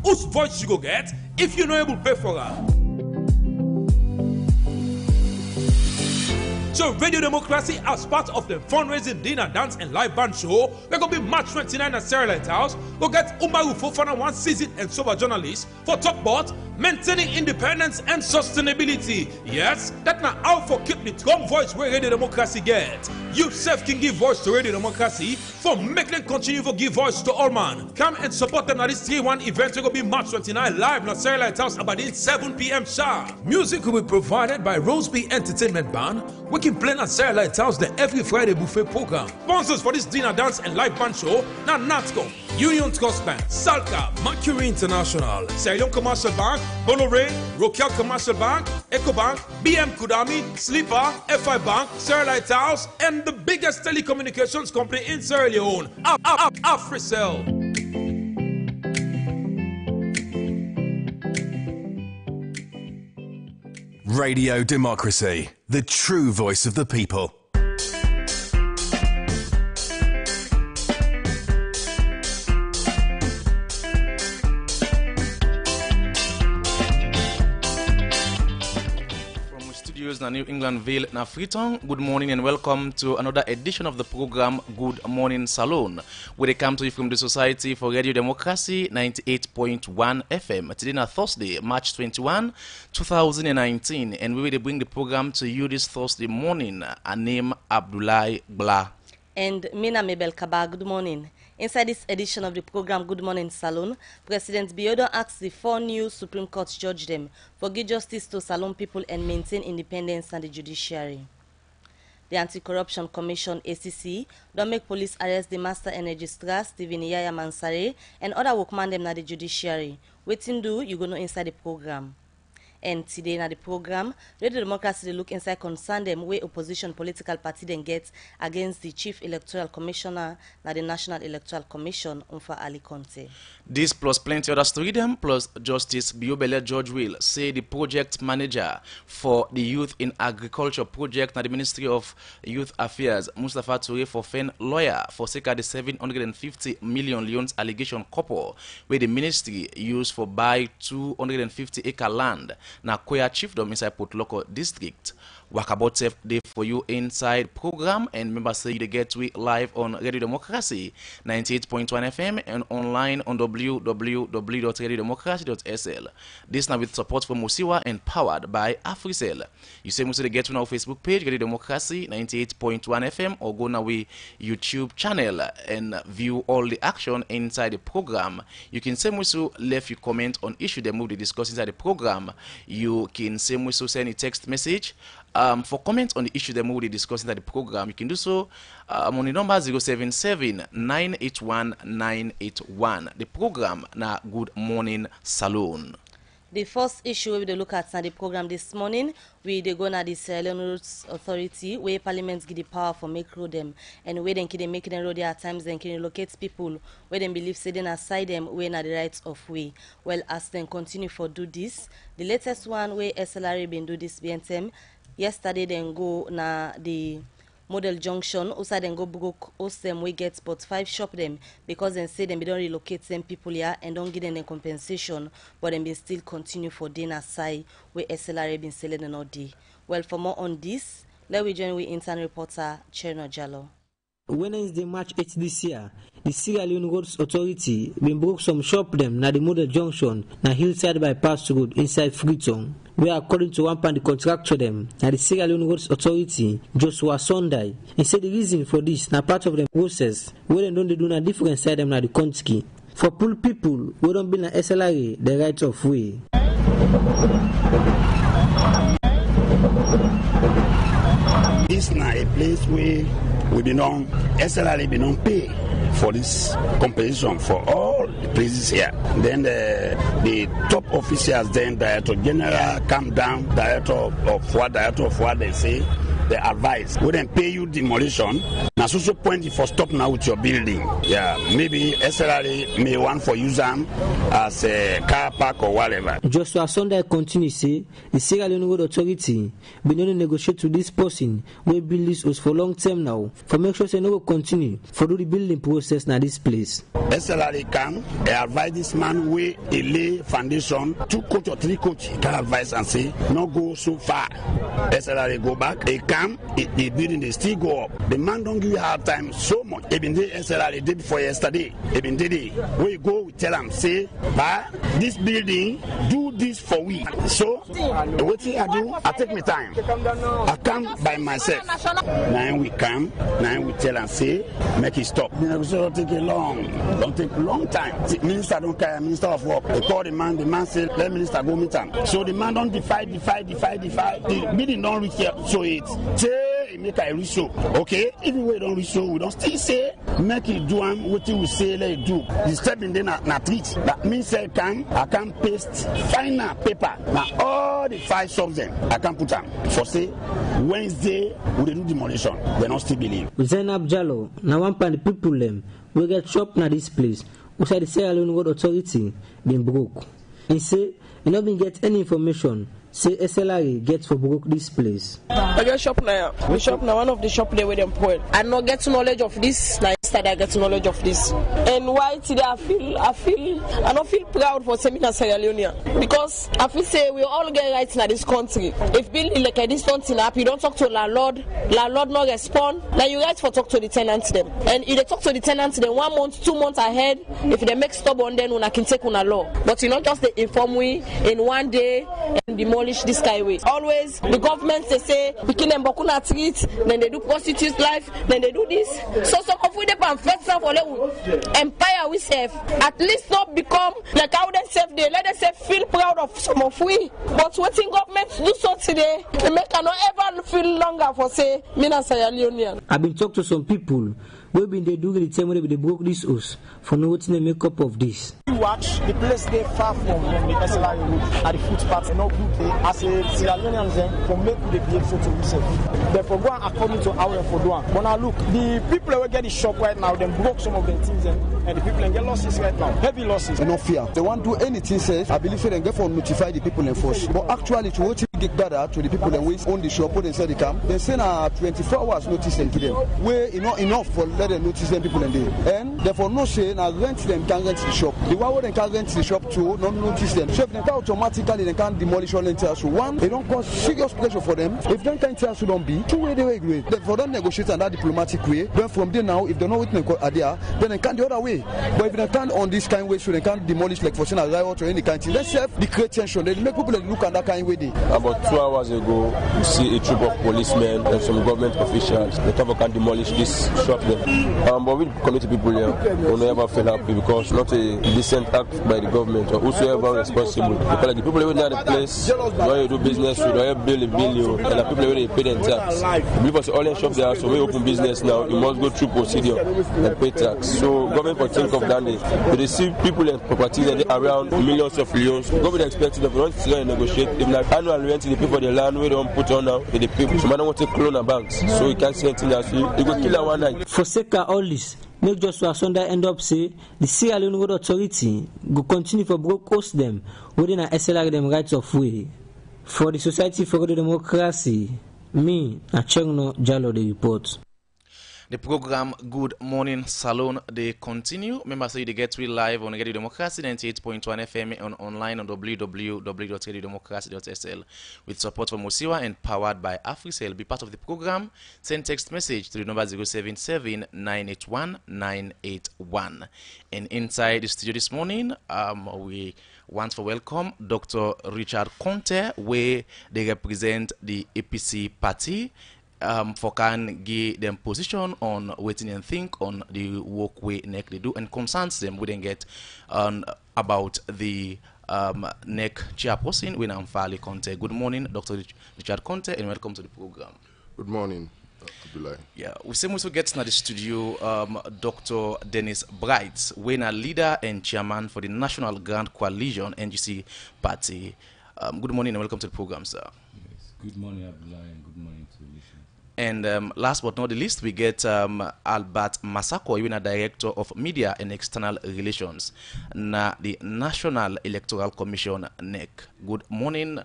Whose voice you go get if you know able to pay for her? So Radio Democracy, as part of the fundraising dinner, dance and live band show, we're going to be March 29 at Sarah Lighthouse. We'll get Umaru Fofana, one seasoned and sober journalist, for talk about maintaining independence and sustainability. Yes, that's not how for keep the strong voice where Radio Democracy get. You self can give voice to Radio Democracy for making them continue to give voice to all man. Come and support them at this 3-1 event. We're going to be March 29 live at Sarah Lighthouse about 7 p.m. sharp. Music will be provided by Roseby Entertainment Band. We can play at Sarah Lighthouse the every Friday buffet program. Sponsors for this dinner, dance and live band show now NATCO, Union Trust Bank, Salka, Mercury International, Sierra Leone Commercial Bank, Bolloré, Rokel Commercial Bank, EcoBank, BM Kudami, Sleeper, FI Bank, Sarah Lighthouse, and the biggest telecommunications company in Sierra Leone, Africell. Radio Democracy, the true voice of the people. Na New England Vale na Freetown. Good morning and welcome to another edition of the program Good Morning Salone, where they come to you from the Society for Radio Democracy 98.1 FM. Today na Thursday, March 21, 2019, and we will bring the program to you this Thursday morning. I name Abdullah Blah. And Mina Mabel Kaba. Good morning. Inside this edition of the program Good Morning Salone, President Biodo asked the 4 new Supreme Court judges them for give justice to Salone people and maintain independence and the judiciary. The Anti-Corruption Commission, ACC, don't make police arrest the Master Energy Star, Stephen Yaya Mansare, and other workmen them na the judiciary. Waiting do, you go know inside the program. And today na the program, Radio Democracy look inside concern them where opposition political party then get against the Chief Electoral Commissioner na the National Electoral Commission, Umfa Ali Conte. This plus plenty other story them, plus Justice Biobele George Will say the project manager for the Youth in Agriculture project na the Ministry of Youth Affairs, Mustafa Toure for Fen lawyer for circa the 750 million loans allegation couple where the ministry used for buy 250-acre land na Koya Chiefdom inside Port Loko district. Walkabout safe day for you inside program, and members say you get we live on Radio Democracy 98.1 FM and online on www.radiodemocracy.sl. This now with support from Musiwa and powered by Africell. You say Musi get on our Facebook page Radio Democracy 98.1 FM, or go now we YouTube channel and view all the action inside the program. You can say Musi left you comment on issue they move to discuss inside the program. You can say Musi send a text message. For comments on the issue that we will be discussing at the program, you can do so on the number 077-981-981. The program na Good Morning Salone. The first issue we will look at in the program this morning, we they go na the Sierra Leone Roads Authority, where Parliament give the power for make road them, and where they can make them road there at times, then can locate people where they believe say then aside them where na the rights of way. Well, as them continue for do this, the latest one where SLRA been do this BNTM. Yesterday, then go na the Model Junction. Also, then go broke. Also, them we get but 5 shop them because they say them they don't relocate them people here and don't give them compensation, but them been still continue for dinner side where SLRA been selling an all day. Well, for more on this, let we join with intern reporter Cherno Jallo. Wednesday, March 8 this year, the Sierra Leone Roads Authority been broke some shop them na the Model Junction na Hillside Bypass Road inside Freetown, where according to one the contractor them na the Sierra Leone Roads Authority, Joshua Sunday, and said the reason for this na part of the process where they don't do na different side them na the country. For poor people who don't be na SLRA the right of way. This na a place where we be non SLRA be non pay for this compensation for all the places here. Then the top officials, then Director General come down, Director of what they say, they advise. We then pay you demolition. Now so point for stop now with your building. Yeah, maybe SLRA may want for use them as a car park or whatever. Joshua Sunday continue say the Sierra Leone Road Authority been only negotiate with this person where build this house for long term now for make sure say no go continue for do the building process now this place. SLRA can advise this man where he lay foundation 2 coach or 3 coach. He can advise and say no go so far. SLRA go back. They come, the building they still go up. The man don't give you hard time so much. Even the SLRA did before yesterday. Even today, where you go, we tell them say, "Bah, this building do this for we." So what I do, I take my time. I come by myself. Now we come, now we tell and say, make it stop. The negotiation don't take don't take long time. The minister don't care, minister of work. They call the man say, let minister go meet him. So the man don't defy. The building don't reach here, so it say make I reach so. Okay, even we don't reach so, we don't still say make it do what we say let it do. The step in there na treat. That means I can paste final paper. Now all the 5 subs I can put them for say Wednesday we do demolition. They don't still believe. Zainab Jallo, now one pan the people them we get shop na this place. We say the Sierra Leone Road Authority been broke. He say he not been get any information. Say SLRA get for broke this place. I get shop now. The shop now, one of the shop there where them point. I not get knowledge of this. Now instead I get knowledge of this. And why today I don't feel proud for Semina Sierra Leone because I feel say we all get rights in this country. If building like this something up, you don't talk to landlord not respond. Now you right for talk to the tenants them. And if they talk to the tenants them 1 month, 2 months ahead, if they make stubborn then I can take on a law. But you not just they inform we in one day and demolish this skyway. Always the government they say we can them bokuna treat, then they do prostitute life, then they do this. So some of we they pan first for the empire we serve. At least not become like how they serve they let us say feel proud of some of we. But what in government do so today, they make cannot ever feel longer for say Mina Sierra Leone. I've been talking to some people where been they do the time when they broke this house for no what's the makeup of this. You watch the place they far from the SLRA road at the footpath and not good as a Sierra Leonean for make the behave so to reserve. Therefore go according to our for do. But now look, the people who get the shop right now, they broke some of the things and the people get losses right now. Heavy losses. No fear. They won't do anything safe. I believe they get for notify the people and force. But actually to what get better to the people and we own the shop when they say they come, they send a 24 hours notice them to them. Where enough for let them notice them people and they. And therefore no say now rent them can rent the shop. The one they can rent the shop to not notice them. So if they can automatically they can demolish all entire so one, they don't cause serious pressure for them. If they can tell so don't be two way they way agree. For them negotiate in that diplomatic way, then from there now if they know what they are then they can the other way. But if they can't on this kind of way so they can't demolish like for saying a riot or any kind of thing. Let's have the create tension. They make people look at that kind of way they. About 2 hours ago, we see a troop of policemen and some government officials. They come can demolish this shop there. But we community people here will never feel happy because not a decent act by the government or whosoever responsible. Because like the people living in the place, where you do business, you don't bill you, and the people where they pay their tax. Because all the shop there, so we open business now, you must go through procedure and pay tax. So government will think of that day. They receive people and properties around millions of leons. Government expects them to negotiate. If not annual rent, the people the land we don't put on now with the people. So man don't want to clone a banks, so you can't say anything else. You go kill her one night. For Seka all this, make Joshua Sunday end up say the Sierra Leone Road Authority go continue for broke host them within a SLR them rights of way. For the Society for the Democracy, me Achengno Jallo the report. The program Good Morning Salone, they continue. Remember, so you get we live on Radio Democracy 98.1 FM and online on www.radiodemocracy.sl with support from Osiwa and powered by AfriCell. Be part of the program. Send text message to the number 077-981-981. And inside the studio this morning, we want to welcome Dr. Richard Conte, where they represent the APC party. For can give them position on waiting and think on the work we neck they do and concerns them we then get about the neck chairperson when I'm fairly Conte. Good morning, Dr. Richard Conte, and welcome to the program. Good morning, Abdullah. Yeah, we same also get to the studio Dr. Dennis Bright, when a leader and chairman for the National Grand Coalition NGC party. Good morning and welcome to the program, sir. Yes. Good morning, Abdullah, and good morning to the listeners. And last but not the least, we get Albert Masako, even a Director of Media and External Relations, the National Electoral Commission, NEC. Good morning,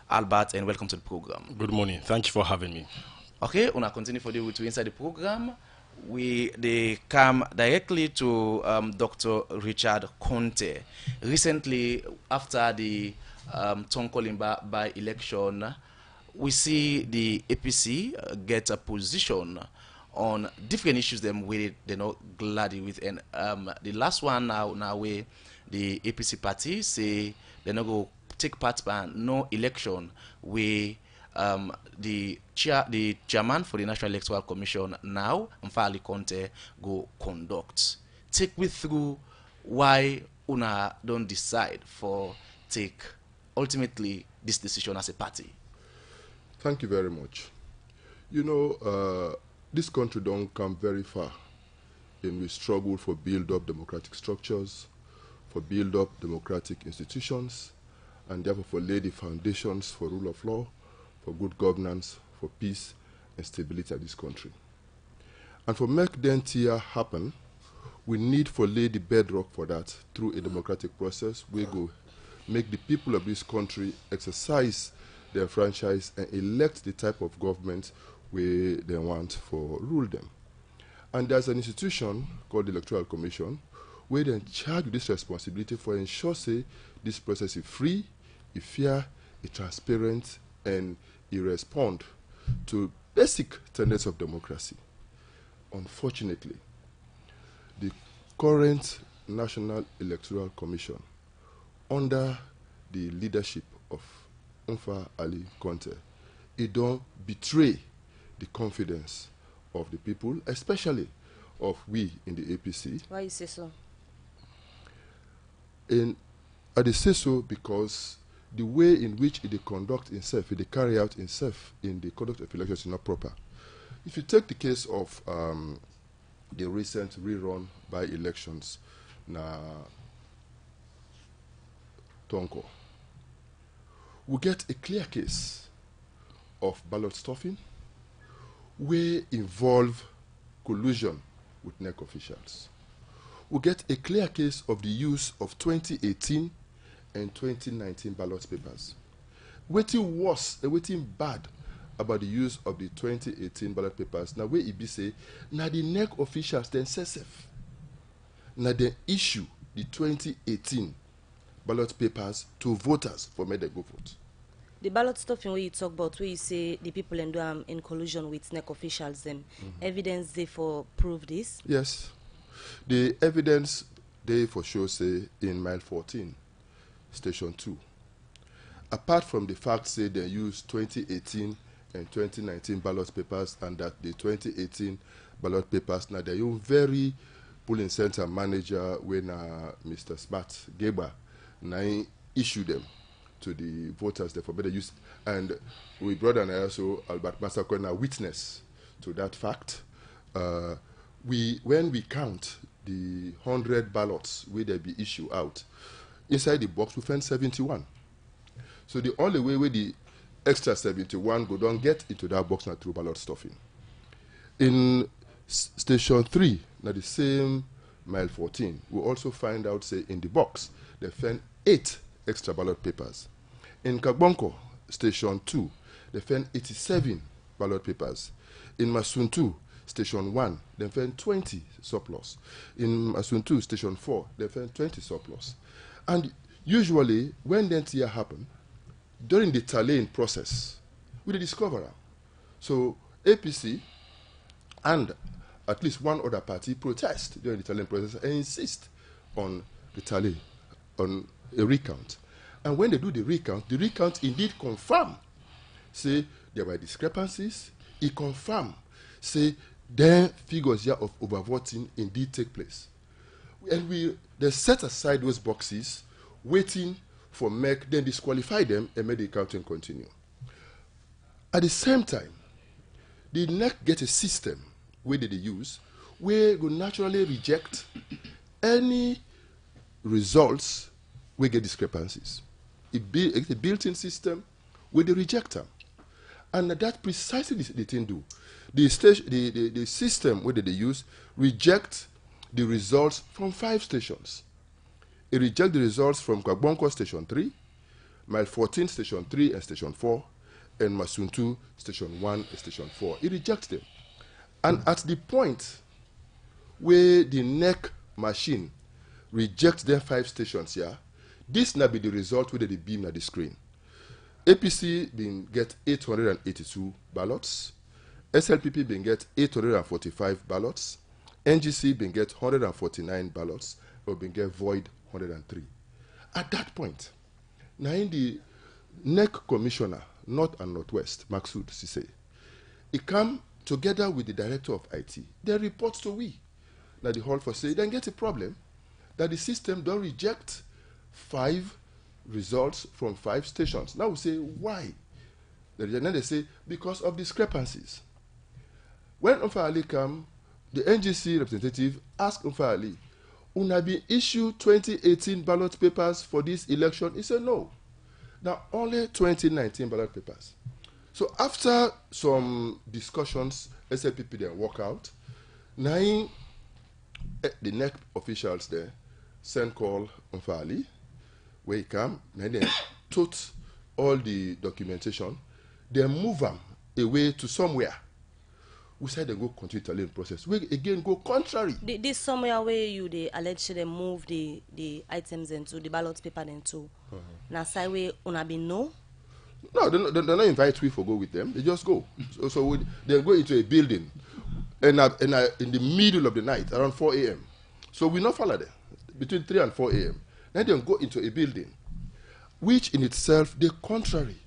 Albert, and welcome to the program. Good morning. Thank you for having me. Okay, we'll continue for you to inside the program. They come directly to Dr. Richard Conte. Recently, after the Tonkolimba by-election, we see the APC get a position on different issues them where they're not glad with. And the last one now where the APC party say they're not going to take part in no election where the chairman for the National Electoral Commission now, Mfali Conte, go conduct. Take me through why una don't decide for take ultimately this decision as a party. Thank you very much. You know, this country don't come very far in we struggle for build up democratic structures, for build up democratic institutions, and therefore for lay the foundations for rule of law, for good governance, for peace and stability of this country. And for make that here happen, we need for lay the bedrock for that through a democratic process. We go make the people of this country exercise their franchise and elect the type of government where they want for rule them. And there's an institution called the Electoral Commission where they charge with this responsibility for ensure say this process is free, is fair, is transparent, and it respond to basic tenets of democracy. Unfortunately, the current National Electoral Commission, under the leadership of Umfa Ali Conte, it don't betray the confidence of the people, especially of we in the APC. Why you say so? And I say so because the way in which it conduct itself, it carry out itself in the conduct of elections is not proper. If you take the case of the recent rerun by elections na Tonko, we get a clear case of ballot stuffing where involve collusion with NEC officials. We get a clear case of the use of 2018 and 2019 ballot papers. Waiting worse and waiting bad about the use of the 2018 ballot papers. Now where it be say, now the NEC officials then safe. Now they issue the 2018 ballot papers to voters for make them go vote. The ballot stuffing where you talk about, where you say the people in collusion with NEC officials, them evidence they for prove this? Yes. The evidence they for sure say in mile 14, station 2. Apart from the fact say they use 2018 and 2019 ballot papers and that the 2018 ballot papers now they own very polling center manager when Mr. Smart Geba now issue them to the voters for better use. And we brother and I also Albert Masako now witness to that fact. When we count the 100 ballots where they be issued out, inside the box we find 71. So the only way where the extra 71 go don't get into that box now through ballot stuffing. In station 3, now the same mile 14, we also find out say in the box they find 8 extra ballot papers. In Kagbonko, station 2, they found 87 ballot papers. In Masuntu, station 1, they found 20 surplus. In Masuntu, station 4, they found 20 surplus. And usually, when that here happen, during the tallying process, we discover them. So APC and at least one other party protest during the tallying process and insist on the tally, on a recount. And when they do the recount indeed confirm, say there were discrepancies, it confirm, say their figures here of overvoting indeed take place. And they set aside those boxes, waiting for MEC, then disqualify them and make the counting continue. At the same time, the NEC get a system where they use, where will naturally reject any results we get discrepancies. It's a built-in system where they reject them. And that precisely the thing do. The system where they use reject the results from 5 stations. It rejects the results from Kwagbonko Station 3, Mile 14 Station 3 and Station 4, and Masuntu Station 1 and Station 4. It rejects them. And at the point where the NEC machine rejects their 5 stations here, this now be the result where they beam at the screen. APC been get 882 ballots, SLPP been get 845 ballots, NGC been get 149 ballots, or been get void 103. At that point, now in the NEC commissioner, North and Northwest, Maksud Sise, he come together with the director of IT. They report to we. Now the hall for say, then get a problem that the system don't reject 5 results from 5 stations. Now we say, why? Then they say, because of discrepancies. When Umfa Ali come, the NGC representative asked Umfa Ali, Unabi issue 2018 ballot papers for this election? He said no. Now only 2019 ballot papers. So after some discussions, SLPP then walk out. Now the NEC officials there send call Umfa Ali, where he come, and then took all the documentation, then move them away to somewhere. We said they go continue the tallying process. We again go contrary. This somewhere where you they allege they move the items into the ballot paper into. Now say we una be no. No, they don't invite we for go with them. They just go. So they go into a building, and in the middle of the night, around 4 a.m. So we not follow them between 3 and 4 a.m. Then they go into a building, which in itself they contrary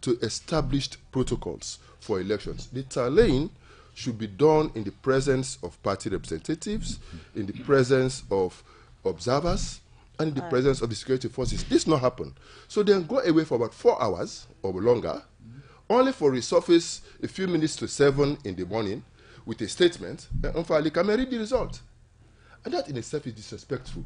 to established protocols for elections. The tallying should be done in the presence of party representatives, in the presence of observers, and in the presence of the security forces. This not happen. So they go away for about 4 hours or longer, only for resurface a few minutes to 7 in the morning with a statement, and Umfa can read the result. And that in itself is disrespectful.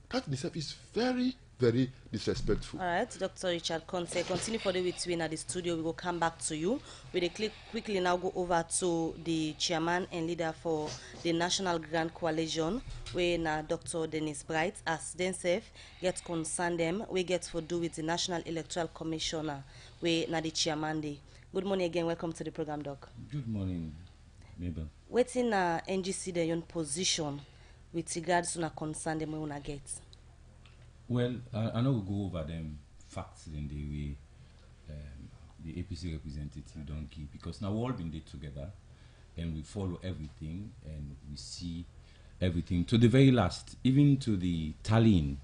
That in itself is very, very disrespectful. All right, Dr. Richard Conte, continue for the week at the studio. We will come back to you. We will quickly now go over to the chairman and leader for the National Grand Coalition, where now Dr. Dennis Bright, as themselves get concerned them, we get to do with the National Electoral Commissioner, where now the chairman day. Good morning again. Welcome to the program, Doc. Good morning, Mabel. Waiting NGC their own position with regards to the concern them we wanna get. Well, I know we'll go over them facts in the way the APC representative don't keep, because now we've all been there together and we follow everything and we see everything to the very last, even to the tallying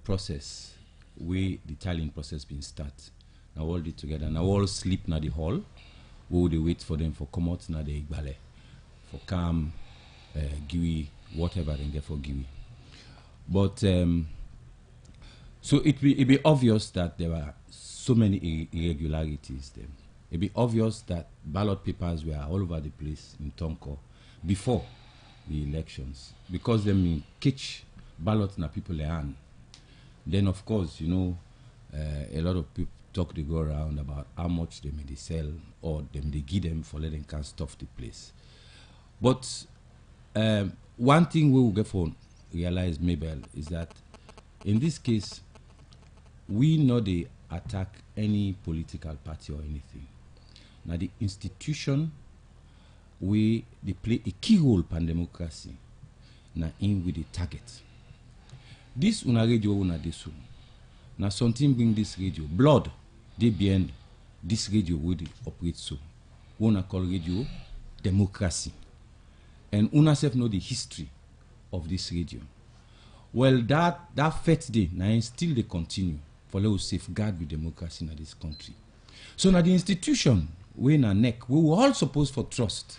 process, where the tallying process been start. Now all did together. Now all sleep na the hall. We will wait for them for come out na the Igbale, for come Giwi, whatever they get for Giwi. But so it be obvious that there were so many irregularities then. It be obvious that ballot papers were all over the place in Tonko before the elections, because them catch ballots na people hand. Then of course, you know, a lot of people talk they go around about how much they may sell or them they give them for letting can stuff the place. But one thing we will get for realize, Mabel, is that in this case, we know they attack any political party or anything. Now the institution, they play a key role in democracy. Now in with the target. This una radio una desu. Now something bring this radio. Blood, they behind this radio will operate so. Una call radio democracy. And una self know the history of this radio. Well, that first day, now still they continue for let us safeguard the democracy in this country. So now the institution, we in our neck, we were all supposed for trust,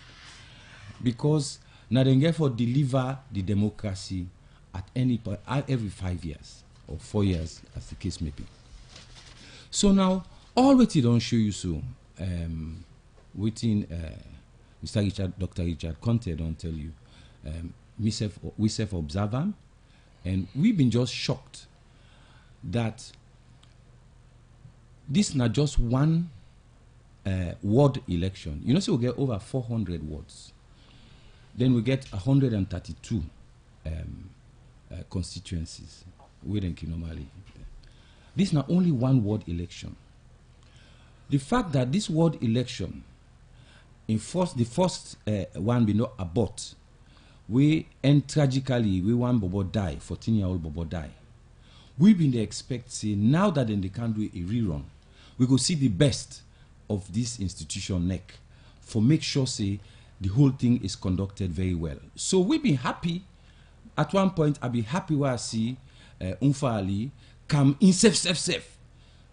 because now they get for deliver the democracy at every 5 years or 4 years, as the case may be. So now all what it don't show you so, waiting, Dr. Richard Conte don't tell you. We self-observe them, and we've been just shocked that this is not just one ward election. You know, so we get over 400 wards. Then we get 132 constituencies within Kinomali. This is not only one ward election. The fact that this ward election, the first one we know abort, we end tragically, we one Bobo die, 14-year-old Bobo die. We been expect say now that then they can do a rerun, we go see the best of this institution neck for make sure say the whole thing is conducted very well. So we've been happy. At one point, I'll be happy where I see Unfa Ali come in safe.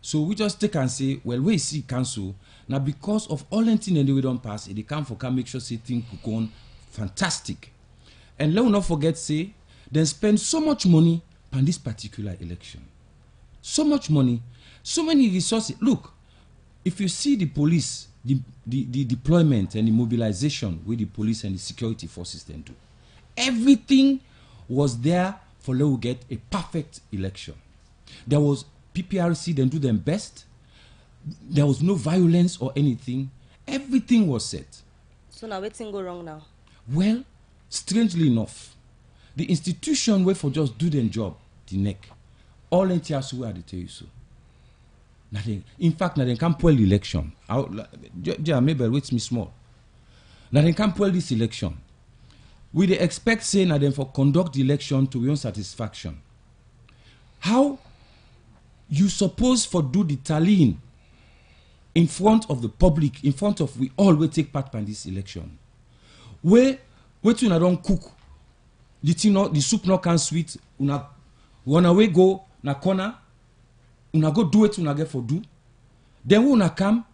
So we just take and say, well, we see council now because of all anything that we don't pass, they come for can make sure say things go on fantastic. And let us not forget say, then spend so much money on this particular election. So much money, so many resources. Look, if you see the police, the deployment and the mobilization with the police and the security forces then do, everything was there for let us get a perfect election. There was PPRC, then do them best. There was no violence or anything. Everything was set. So now what's go wrong now? Well, strangely enough, the institution where for just do their job, the neck, all entities were to tell you so. Nothing. In fact, nothing can pull the election. Maybe wait me small. Nothing can pull this election. We they expect saying that them for conduct the election to your satisfaction. How you suppose for do the tallying in front of the public, in front of we all will take part in this election. Where you don't cook, the soup not can sweet, una away go na corner, una go do it una get for do. Then when una come,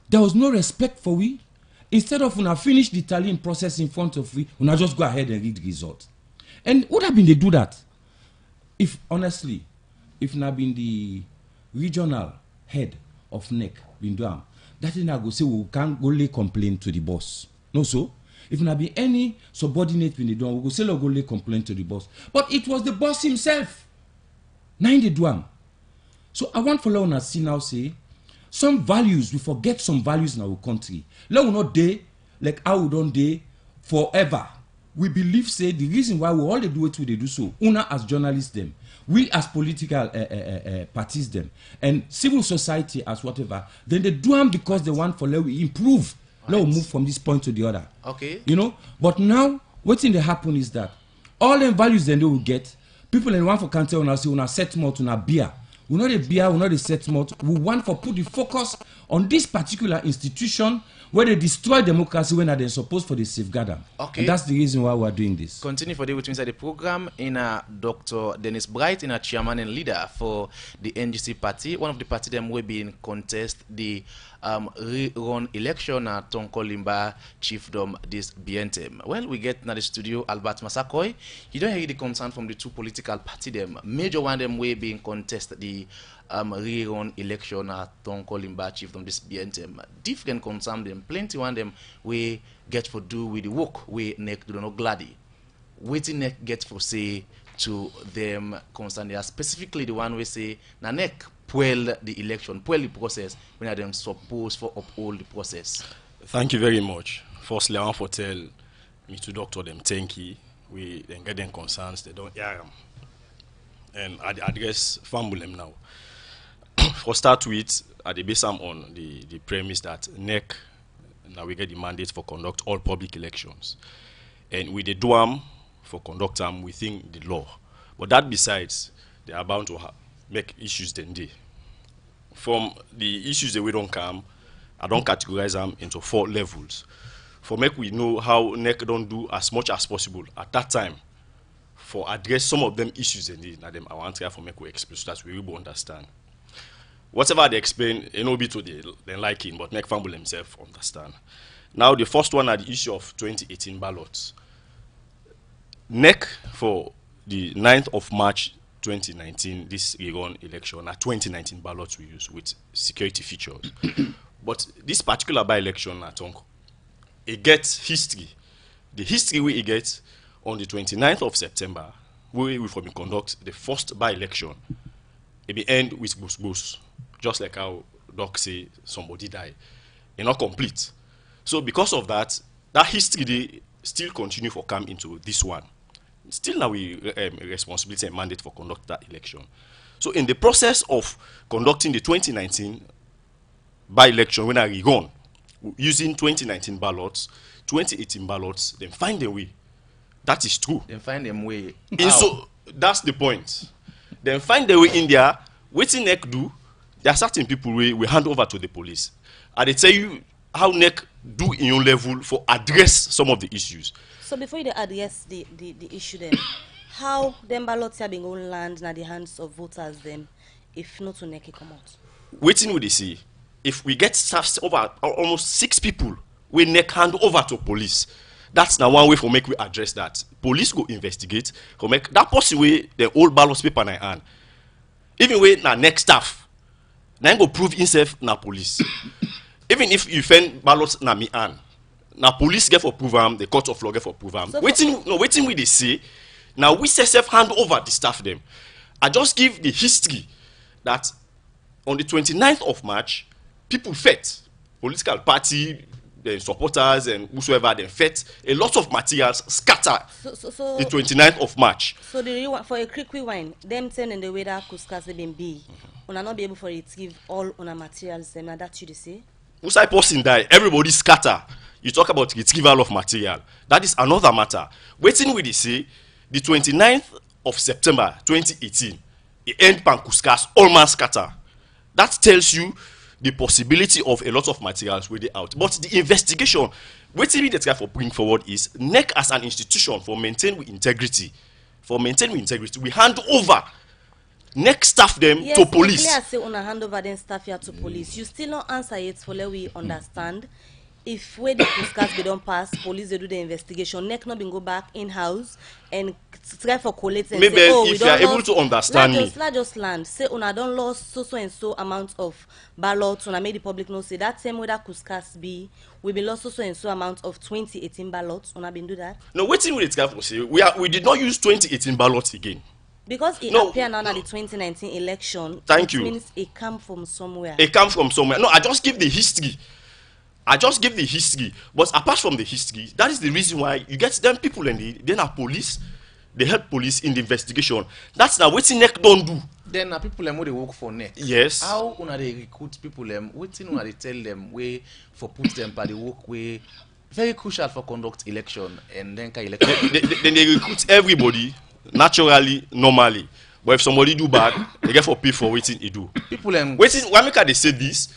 there was no respect for we. Instead of una finish the tallying process in front of we, una just go ahead and read the result. And would have been they do that? If honestly, if na been the regional head of NEC been done, that thing I go say we can't go lay complaint to the boss. No so? If na be any subordinate been done, we go say go lay complaint to the boss. But it was the boss himself. Nine the do. So I want for let una see now say some values, we forget some values in our country. Let we not day like how we don't day forever. We believe say the reason why we all they do it we they do so. Una as journalists them, we as political parties them, and civil society as whatever. Then they do them because they want for let we improve. Right. Let we move from this point to the other. Okay. You know. But now what thing that happen is that all them values then they will get. People in one for cancer when I say when I set more to na beer. We know the beer, we know the settlement. We want to put the focus on this particular institution where they destroy democracy when they're supposed for the safeguard. Okay. And that's the reason why we're doing this. Continue for the which inside the program in Dr. Dennis Bright, in a chairman and leader for the NGC party. One of the party them will be in contest the rerun election at Tonkolimba chiefdom this BNTM. Well, we get now the studio Albert Masakoy. You don't hear the concern from the two political party them. Major one them will be in contest the rerun election at Tonkolimba chiefdom this BNTM. Different concern them. Plenty one them we get for do with the work we NEC do not gladly. Waiting NEC get for say to them concern. They are specifically the one we say na NEC puel the election, puel the process when they are supposed for uphold the process. Thank you very much. Firstly, I want to tell me to Dr. them thank you. We then get them concerns, they don't hear them. And I address family now. For start with, I base them on the premise that NEC now we get the mandate for conduct all public elections. And with the DOAM for conduct them within the law. But that besides, they are bound to make issues then day. From the issues that we don't come, I don't categorize them into 4 levels. For make we know how NEC don't do as much as possible at that time for address some of them issues in them. I want to for make we explain so that we will understand. Whatever they explain, it no be to the liking, but make family themselves understand. Now the first one are the issue of 2018 ballots. NEC for the 9th of March 2019, this Iran election, a 2019 ballots we use with security features. But this particular by-election, it gets history. The history we get on the 29th of September, we will conduct the first by-election. It will end with Bus. just like how Doc say somebody died, it's not complete. So because of that, that history they still continue for come into this one. Still now we responsibility and mandate for conduct that election. So in the process of conducting the 2019 by-election, when I rerun, using 2019 ballots, 2018 ballots, then find a way. That is true. Then find them way. So that's the point. Then find a way in there. Waiting NEC do. There are certain people we hand over to the police. And they tell you how NEC do in your level for address some of the issues. So before you address the issue then, how them ballots are being on land in the hands of voters then, if not to NEC come out? Waiting with the see. If we get staff over almost 6 people, we NEC hand over to police. That's now one way for make we address that. Police go investigate, for make that possibly the old ballot paper na hand. Even when na NEC staff, then go prove himself na police. Even if you find ballots na me hand, na police get for prove am, the court of law get for prove am. So waiting we they say. Now we self hand over the staff them. I just give the history that on the 29th of March, people fed political party, the supporters and whosoever they fed a lot of materials scatter the 29th of March. So the for a quick rewind, them saying in the way that Kuskas they been be, una not be able for it to give all on materials them. Now that you say. Who's person die? Everybody scatter. You talk about retrieval of material. That is another matter. Waiting with the say. The 29th of September 2018, the end Pankuskas all man scatter. That tells you the possibility of a lot of materials where they out. But the investigation, what we try for bring forward is NEC as an institution for maintain with integrity. For maintain with integrity, we hand over NEC staff them to police. Yes, say on hand over them staff here to police. You still not answer it for let we understand. If where the postcards they don't pass, police they do the investigation. NEC not been go back in house and try for collect and maybe say, oh, if you are able to understand me, just land. Say una don't lost so and so amount of ballots. Una made the public know say that same way that Kuskas be, we been lost so and so amount of 2018 ballots. Una been do that. No, waiting with it for say we did not use 2018 ballots again. Because it appeared now that the 2019 election. Thank you. Means it come from somewhere. It come from somewhere. No, I just give the history. But apart from the history, that is the reason why you get them people and then are police, they help police in the investigation. That's now what NEC don't do. Then people them they work for NEC. Yes. How una they recruit people them? What una they tell them way for put them by the work way very crucial for conduct election and then election. Then they recruit everybody naturally, normally. But if somebody do bad, they get for pay for waiting he do. People them waiting. Why make they say this?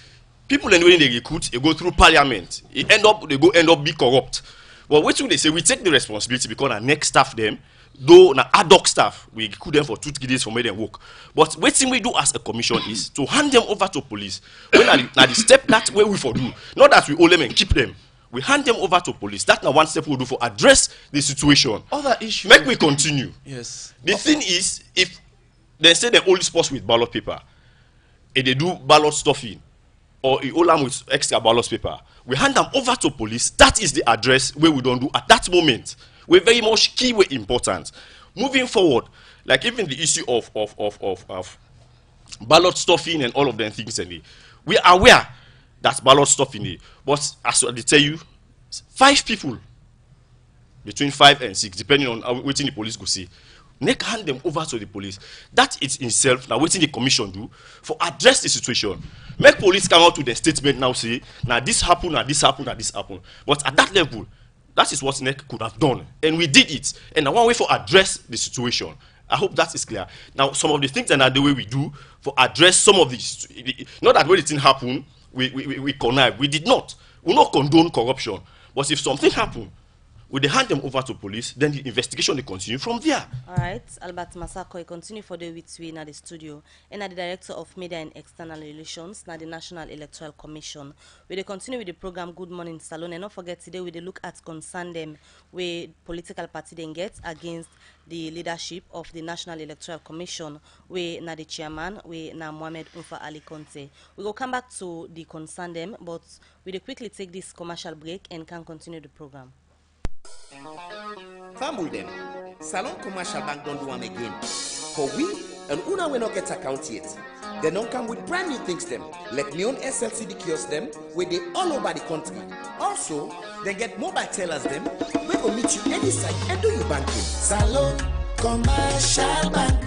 People when they recruit, they go through parliament. They end up be corrupt. Well, what do they say? We take the responsibility because our next staff them, though na ad hoc staff, we recruit them for 2-3 days for make them work. But what thing we do as a commission is to hand them over to police. When na the step that way we for do, not that we hold them and keep them. We hand them over to police. That's now one step we do for address the situation. Other issues. Make we continue. Yes. The thing is, if they say they only sports with ballot paper, and they do ballot stuffing, or all them with extra ballot paper, we hand them over to police. That is the address where we don't do at that moment. We're very much key, we're important. Moving forward, like even the issue of ballot stuffing and all of them things, and we are aware that ballot stuffing, but as I tell you, 5 people, between 5 and 6, depending on how waiting the police go see, NEC hand them over to the police. That is itself now waiting the commission do for address the situation. Make police come out with the statement now say, now this happened, now this happened, now this happened. But at that level, that is what NEC could have done. And we did it. And now one way for address the situation. I hope that is clear. Now some of the things and the way we do for address some of these, not that when the thing happened, we connive. We did not. We not condone corruption. But if something happened, we they hand them over to police, then the investigation will continue from there. All right, Albert Masako, I continue for the week in the studio. And the Director of Media and External Relations, now the National Electoral Commission. We they continue with the program Good Morning Salone. And don't forget today we they look at concern them where political party then get against the leadership of the National Electoral Commission, where now the chairman, where now Mohamed Umfa Ali Conte. We will come back to the concern them, but we they quickly take this commercial break and can continue the program. Famble them. Salon Commercial Bank don't do one again. For we and una will not get account yet. They don't come with brand new things them, like neon SLCD kiosks them, where they all over the country. Also, they get mobile tellers them, we will meet you any site and do your banking. Salone Commercial Bank.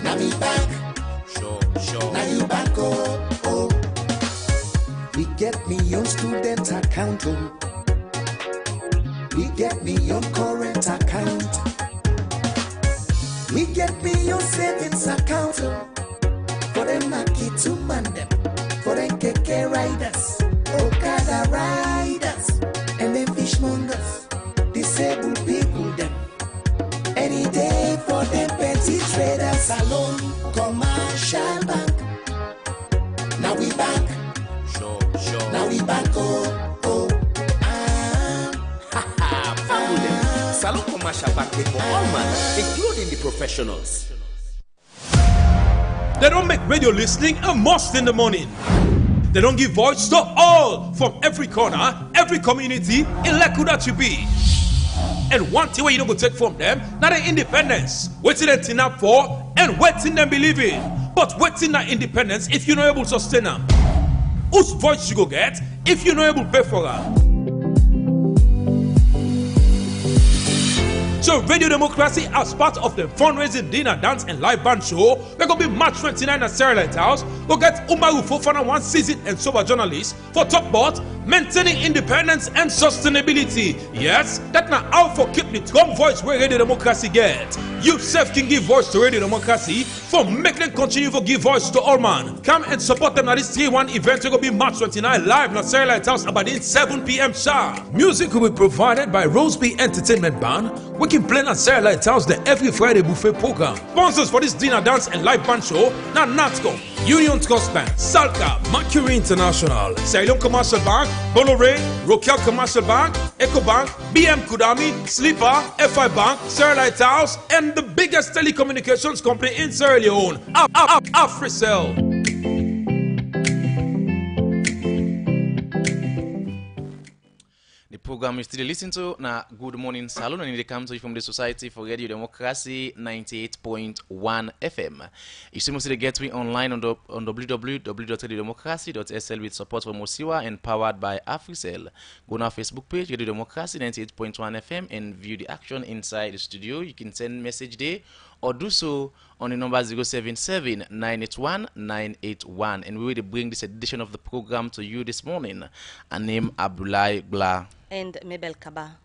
Now me bank. Sure. Now you bank, oh. We get me on student account, oh. We get me on current account. We get me on savings account, oh. For them market to man them, for them keke riders, Okada riders, and them fishmongers, disabled people them. Any day for them petty traders. Salone Commercial Bank. Now we bank. Sure. Now we bank, oh. Salone Commercial Bank for all man, including the professionals. They don't make radio listening a must in the morning. They don't give voice to all from every corner, every community in Electoral to be. And one thing where you don't go take from them, not the independence. Waiting them turn up for and waiting them believe in. But waiting that independence if you're not able to sustain them. Whose voice you go get if you're not able to pay for them? So Radio Democracy, as part of the fundraising dinner, dance and live band show, we're going to be March 29 at Sarah Lighthouse. We'll get Umaru Fofana, one seasoned and sober journalist, for talk about maintaining independence and sustainability. Yes, that's not how for keep the strong voice where Radio Democracy get. You self can give voice to Radio Democracy for make them continue to give voice to all man. Come and support them at this 3-1 event. We're going to be March 29 live at Sarah Lighthouse about 7 p.m. sharp. Music will be provided by Roseby Entertainment Band. We can play at Sarah Lighthouse the every Friday buffet program. Sponsors for this dinner, dance and live band show now NATCO, Union Trust Bank, Salka, Mercury International, Ceylon Commercial Bank, Bolloré, Rokel Commercial Bank, EcoBank, BM Kudami, Sleeper, FI Bank, Sarah Lighthouse, and the biggest telecommunications company in Sierra Leone, Africell. The program you still listen to na Good Morning Salone, and it comes to you from the Society for Radio Democracy 98.1 FM. You see mostly get me online on www.radiodemocracy.sl with support from Mosiwa and powered by Africell. Go on our Facebook page, Radio Democracy 98.1 FM, and view the action inside the studio. You can send message there or do so on the number 077-981-981. And we will bring this edition of the program to you this morning. I name Abdullah Bla. And Mabel Kaba.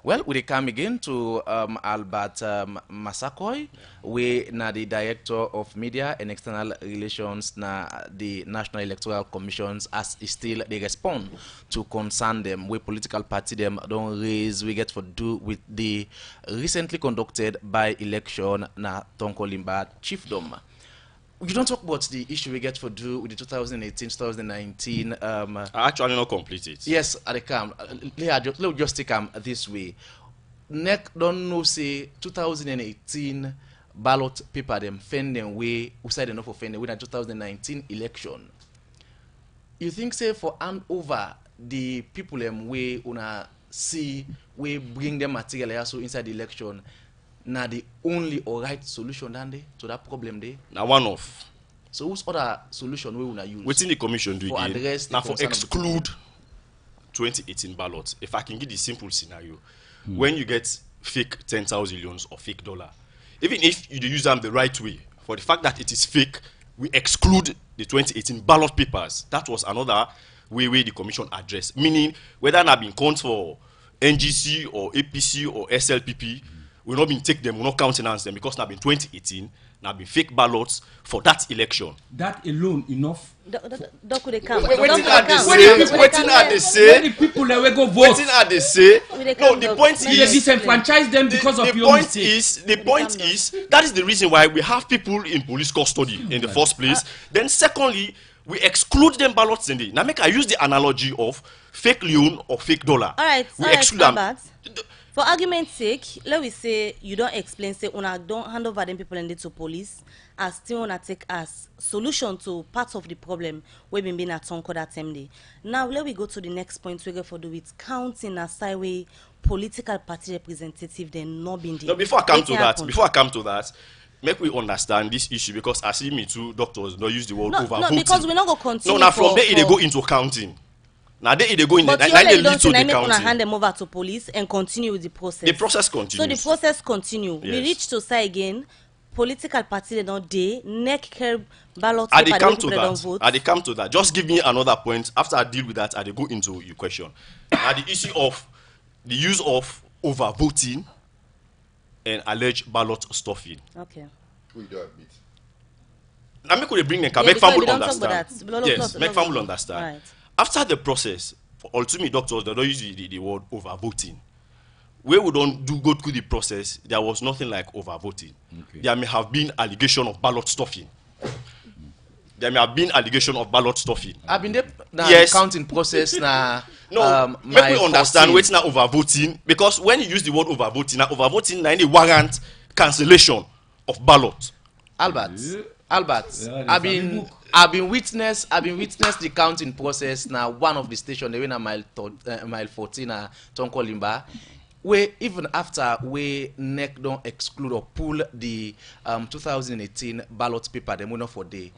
Well, we come again to Albert Masakoy, we na the Director of Media and External Relations na the National Electoral Commissions as still they respond to concern them where political party them don't raise we get for do with the recently conducted by election na Tonkolimba chiefdom. You don't talk about the issue we get for do with the 2018-2019. I actually not complete it. Yes, I come. Let's just take this way. NEC don't know say 2018 ballot paper them fend them way outside enough offend with the 2019 election. You think say for hand over the people them way una see we bring them material also inside the election. Now the only alright solution then to that problem there. Now one off. So whose other solution we wanna use? Within the commission do for again. Now for exclude 2018 ballots. If I can give the simple scenario, when you get fake 10,000 loans or fake dollar, even if you use them the right way, for the fact that it is fake, we exclude the 2018 ballot papers. That was another way the commission addressed. Meaning whether not being count for NGC or APC or SLPP. Will not been take them, will not countenance them because now been 2018, now been fake ballots for that election. That alone enough. Could they come? Waiting at the say. When the people that will go vote. Waiting at the say. No, the point is disenfranchise them because of your mistake. The point is that is the reason why we have people in police custody in the first place. Then secondly, we exclude them ballots in the. Now make I use the analogy of fake loan or fake dollar. All right, we exclude them. For argument's sake, let we say you don't explain, say, una don't hand over them people and to police, as still wanna take as solution to part of the problem we've been at Tonko that same day. Now let we go to the next point we go for do with counting aside way political party representative then not being there. No, before I come to that, make we understand this issue, because I see me too doctors don't use the word overvoting. No, because we not go continue. No, now from there they go into counting. Now they go in. But the, you already don't to the make counting. hand them over to police and continue with the process. The process continues. So the process continue. Yes. We reach to say again, political party they don't day neck curb ballot I they paper come they to don't that. vote. I they come to that. Just give me another point. After I deal with that, I they go into your question. Now the issue of the use of overvoting and alleged ballot stuffing. Okay. We do admit. Now make we bring them. Yeah, Make family we don't talk about understand. that. Yes, make family understand. Right. After the process, for ultimate doctors, they don't use the word overvoting. Where we don't go through the process, there was nothing like overvoting. Okay. There may have been allegation of ballot stuffing. There may have been allegation of ballot stuffing. I've been there now. Yes. Counting process now. No, make we understand what's now overvoting, because when you use the word overvoting, now overvoting now any warrant cancellation of ballot. Albert, Yeah, I've been witness the counting process now. One of the station, they went at mile 14 Tonko Limba, where even after we NEC don't exclude or pull the 2018 ballot paper, they went for day,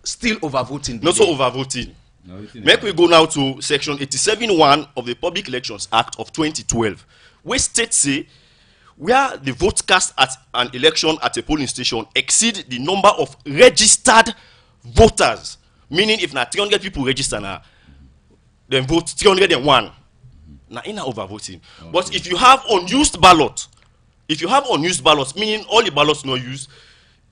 still overvoting. Not so overvoting. No, make we go now to section 87(1) of the Public Elections Act of 2012, where states say where the vote cast at an election at a polling station exceed the number of registered voters, meaning if na 300 people register now, then vote 301. Now in overvoting. Okay. But if you have unused ballot, meaning all the ballots not used,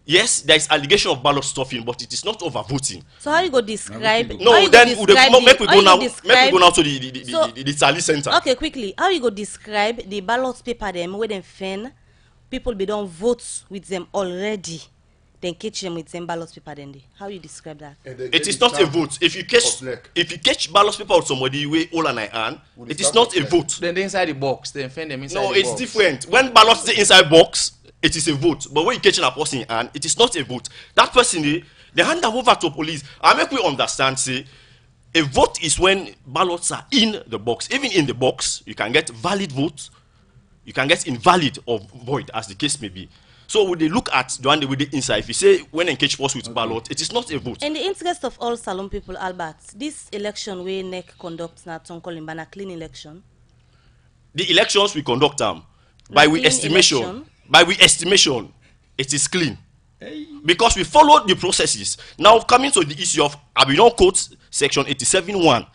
yes, there is allegation of ballot stuffing, but it is not overvoting. So how you go describe? No, then make we go now to the tally center. Okay, quickly. How you go describe the ballot paper them where them fan people be don't vote with them already, then catch them with them ballot paper then they. How you describe that? It is not a vote. If you catch ballot paper with somebody way all and I hand, it is not a vote. Then they inside the box, then fan them inside the box. No, it's different. When ballots stay inside box, it is a vote. But when you catch a person in hand, it is not a vote. That person, they hand them over to police. I make we understand, say, a vote is when ballots are in the box. Even in the box, you can get valid votes, you can get invalid or void, as the case may be. So when they look at the one with the inside, if you say when they catch us with ballot, it is not a vote. In the interest of all Salone people, Albert, this election where NEC conducts na Tonko Limba clean election. The elections we conduct them by we estimation. By we estimation, it is clean. Hey. Because we followed the processes. Now coming to the issue of Abidon Code section 87(1),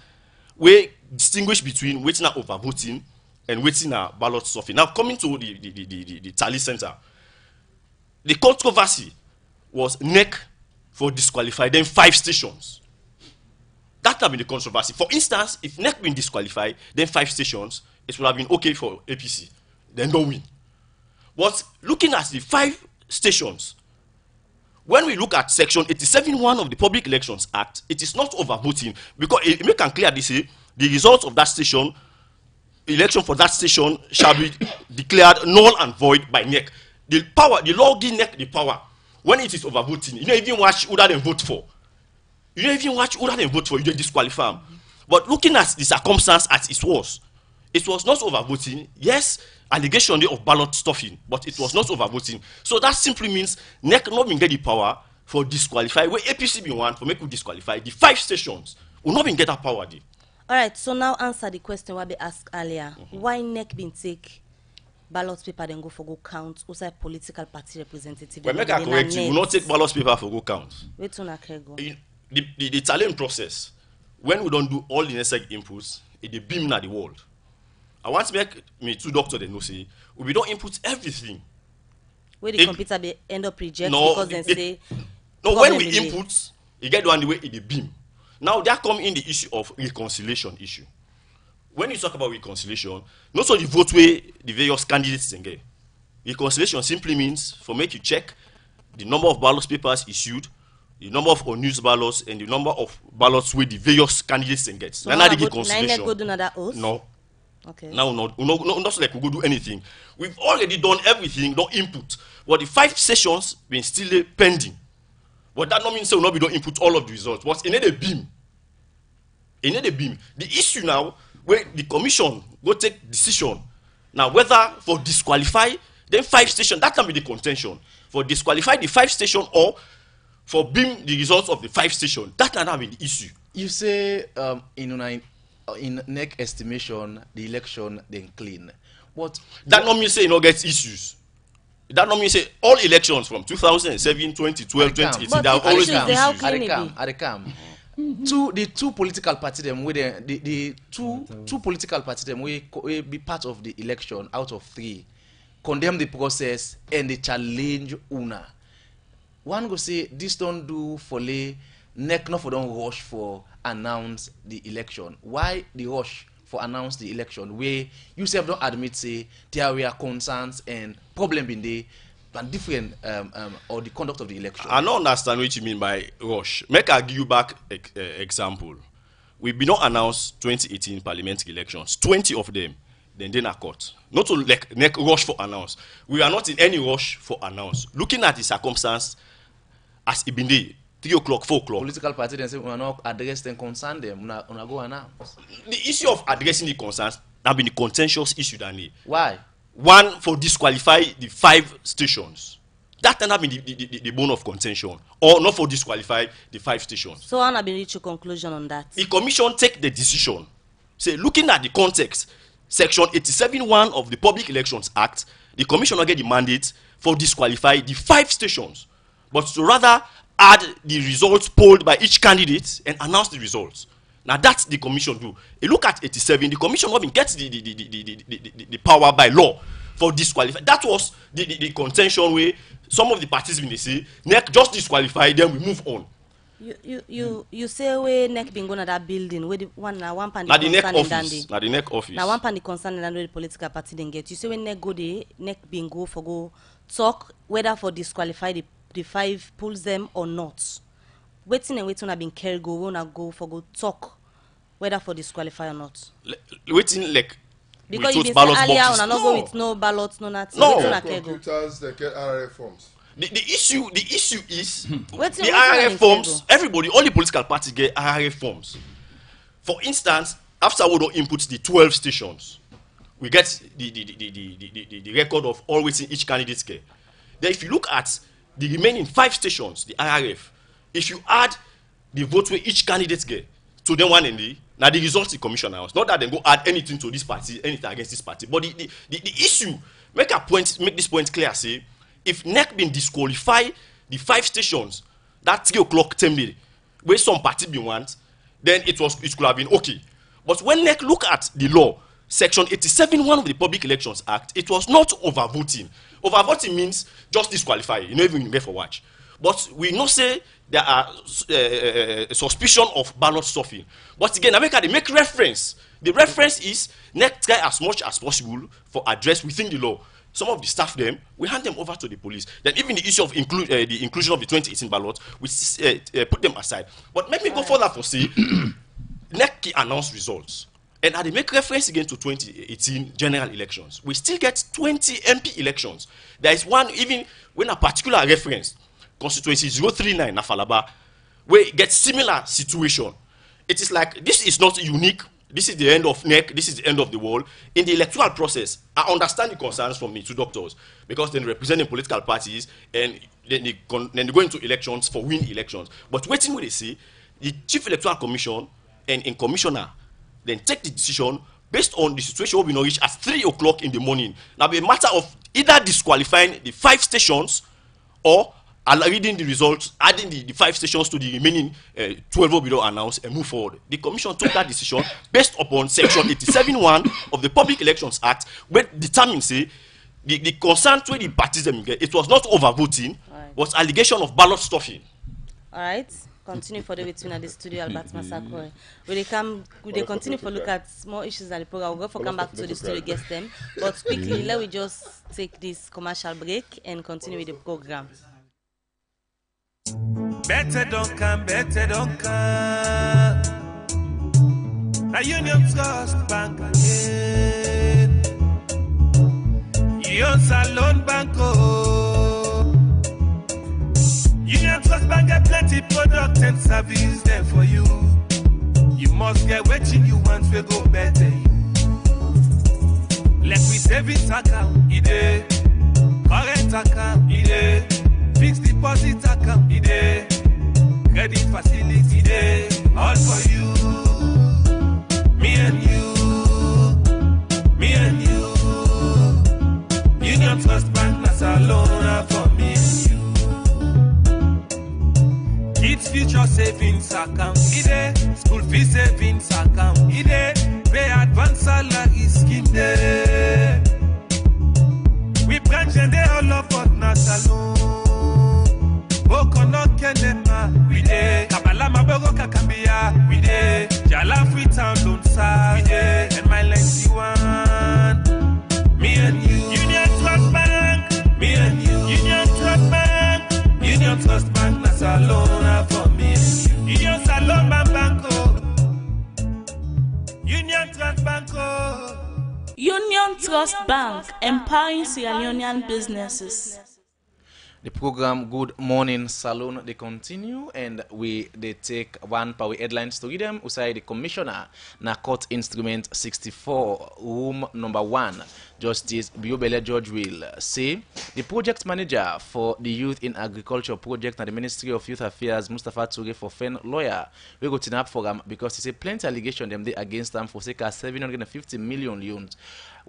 where distinguish between waiting at overvoting and waiting at ballot stuffing. Now coming to the tally center, the controversy was NEC for disqualified then 5 stations. That have been the controversy. For instance, if NEC been disqualified, then 5 stations, it would have been okay for APC. Then don't win. But looking at the 5 stations, when we look at section 87(1) of the Public Elections Act, it is not overvoting, because it make it clear this say the results of that station, election for that station shall be declared null and void by NEC. The law give NEC the power. When it is overvoting, you don't even watch who that they vote for. You don't even watch who that they vote for. You don't disqualify them. But looking at the circumstance as it was not overvoting. Yes, allegation of ballot stuffing, but it was not overvoting. So that simply means NEC not been get the power for disqualify. Where APC be one for make you disqualify, the 5 stations will not been get that power there. All right. So now answer the question what we asked earlier. Why NEC been take ballot paper then go for go count outside political party representative? Well, make I correct you. We will not take ballot paper for go count. Wait till I go. The tallying process, when we don't do all the necessary inputs, it beam na the world. I want to make me 2 doctors they know say we don't input everything. Where the computer be end up reject because they say no, when we input, you get the one the way it beam. Now there come in the issue of reconciliation issue. When you talk about reconciliation, not only vote way the various candidates can get. Reconciliation simply means for make you check the number of ballot papers issued, the number of unused ballots, and the number of ballots where the various candidates can get. So now the reconciliation. Go do another oath? No. Okay. Now, not like we go do anything. We've already done everything, no input. But the 5 sessions been still pending. But that not mean say we not be don't input all of the results. But in a beam. The issue now where the commission go take decision now whether for disqualify Then 5 stations, that can be the contention. For disqualify the 5 station or for being the results of the 5 station, that can be the issue. You say in NEC estimation, the election then clean. But that not mean say you no get issues. That not mean say all elections from 2007, 2012, 2018, they are always issues. The two political parties them the two political parties them we be part of the election out of 3 condemn the process and they challenge una. One go say this don't do for lay NEC not for don't rush for announce the election. Why the rush for announce the election where you self don't admit say there were concerns and problem in the and different or the conduct of the election? I don't understand what you mean by rush. Make I give you back example. We be not announced 2018 parliamentary elections. 20 of them, then are caught. Not to like rush for announce. We are not in any rush for announce. Looking at the circumstance as it been there, 3 o'clock, 4 o'clock. Political party then say we are not address and concern them. We are go announce. The issue of addressing the concerns have been the contentious issue than it. Why? One, for disqualify the 5 stations. That can have been the bone of contention. Or not for disqualify the 5 stations. So I have been reached a conclusion on that. The commission take the decision. Say, looking at the context, section 87(1) of the Public Elections Act, the commission will get the mandate for disqualify the 5 stations. But to rather add the results polled by each candidate and announce the results. Now that's the commission do. You look at 87, the commission not gets the power by law for disqualify. That was the contention where some of the participants they say NEC just disqualify, then we move on. You say where NEC been going to that building where the one pan the NEC office. Now the NEC office. Now one pan the concern and the political party then get. You say when NEC go there, NEC been go talk whether for disqualify the 5 pulls them or not. Waiting have been carried go wanna go talk whether for disqualify or not. Waiting like because you been earlier on not go with no ballots, no nothing. No computers, they get RRF forms. The issue is the RRF forms. Everybody, all the political parties get RRF forms. For instance, after we don't input the 12 stations, we get the record of all waiting each candidate get. Then if you look at the remaining 5 stations, the RRF, if you add the vote where each candidate get to them one and now the results the commission house. Not that they go add anything to this party, anything against this party. But the issue, make this point clear, say, if NEC been disqualify the 5 stations, that 3 o'clock time where some party be want, then it could have been okay. But when NEC look at the law, section 87(1) of the Public Elections Act, it was not overvoting. Overvoting means just disqualify. You know, even get for watch. But we know say there are suspicion of ballot stuffing. But again, America they make reference. The reference is NEC try as much as possible for address within the law. Some of the staff them, we hand them over to the police. Then even the issue of the inclusion of the 2018 ballot, we put them aside. But let me go further for say, NEC announced results. And they make reference again to 2018 general elections. We still get 20 MP elections. There is one, even when a particular reference, constituency 039 Nafalaba, where it gets similar situation. It is like, this is not unique. This is the end of NEC. This is the end of the world. In the electoral process, I understand the concerns from the 2 doctors because they represent the political parties and then they go into elections for win elections. But waiting what they say, the Chief Electoral Commission and commissioner then take the decision based on the situation we know reach at 3 o'clock in the morning. Now, be a matter of either disqualifying the 5 stations or reading the results, adding the 5 stations to the remaining 12 below announced and move forward. The commission took that decision based upon section 87(1) of the Public Elections Act, where determines say the concern to the parties them get, it was not overvoting, was allegation of ballot stuffing. All right. Continue for the between at the studio, Albert Masakwe. Will they continue for look at more issues at the program? We'll go for come back to the studio, guest them. But quickly, let me just take this commercial break and continue with the program. Better don't come. A Union Trust Bank again. Union Salone Banco. Union Trust Bank get plenty product and service there for you. You must get what you want to go better. Let me savings account, account, fixed deposit account, credit facility, all for you, me and you, me and you. Union Trust Bank na Salone for me and you. Kids Future Savings account, school fee savings account, pay advance salary scheme, we branch and they all up at na Salone. Bokono Kenema, we dey. Kabala Mabogo Kakambia, we dey. Jala Freetown Lonsa, we dey. And my lengthy one, me and you. Union Trust Bank, me and you. Union Trust Bank, Union Trust Bank, na Salone for me and you. Union Salone Banko, Union Trust Banko. Union Trust Bank, empowering Sierra Leonean businesses. The program Good Morning Salone they continue and they take one power headlines to read them. Usai the commissioner na court instrument 64 room number 1 Justice Biobele George will say the project manager for the Youth in Agriculture project at the Ministry of Youth Affairs Mustafa Toure for Fen lawyer we go to up for him because he say plenty allegation them they against them for circa 750 million loans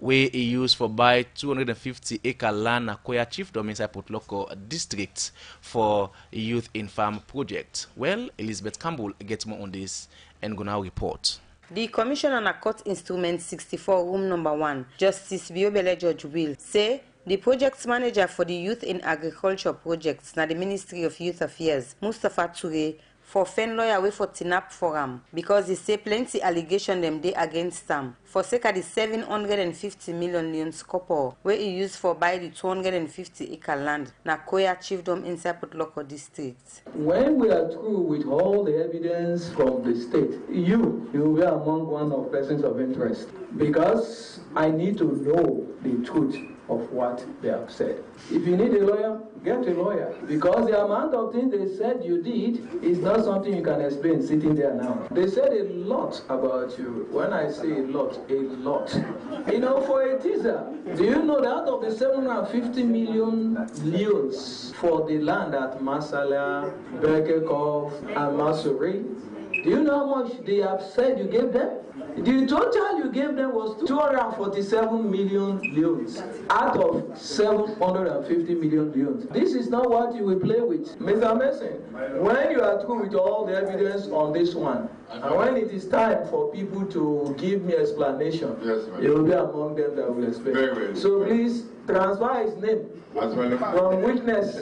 where he used for buy 250-acre land na Koya Chiefdom inside Port Loko district for Youth in Farm project. Well, Elizabeth Campbell gets more on this and go now report. The Commissioner na Court Instrument 64 room number 1, Justice Biobele George will say the project manager for the Youth in Agriculture projects na the Ministry of Youth Affairs Mustafa Toure for Fen lawyer way for tinap for him because he say plenty allegation them they against them for sake of the 750 million loans couple where he used for buy the 250-acre land na Koya Chiefdom inside Port Loko district. When we are through with all the evidence from the state, you will be among one of persons of interest because I need to know the truth of what they have said. If you need a lawyer, get a lawyer. Because the amount of things they said you did is not something you can explain sitting there now. They said a lot about you. When I say a lot. You know, for a teaser, do you know that out of the 750 million leons for the land at Masala, Berkekov, and Masuri, do you know how much they have said you gave them? The total you gave them was 247 million leons out of 750 million leons. This is not what you will play with. Mr. Mason, when you are through with all the evidence on this one, and when it is time for people to give me explanation, you will be among them that will explain. Very so please transfer his name from witness.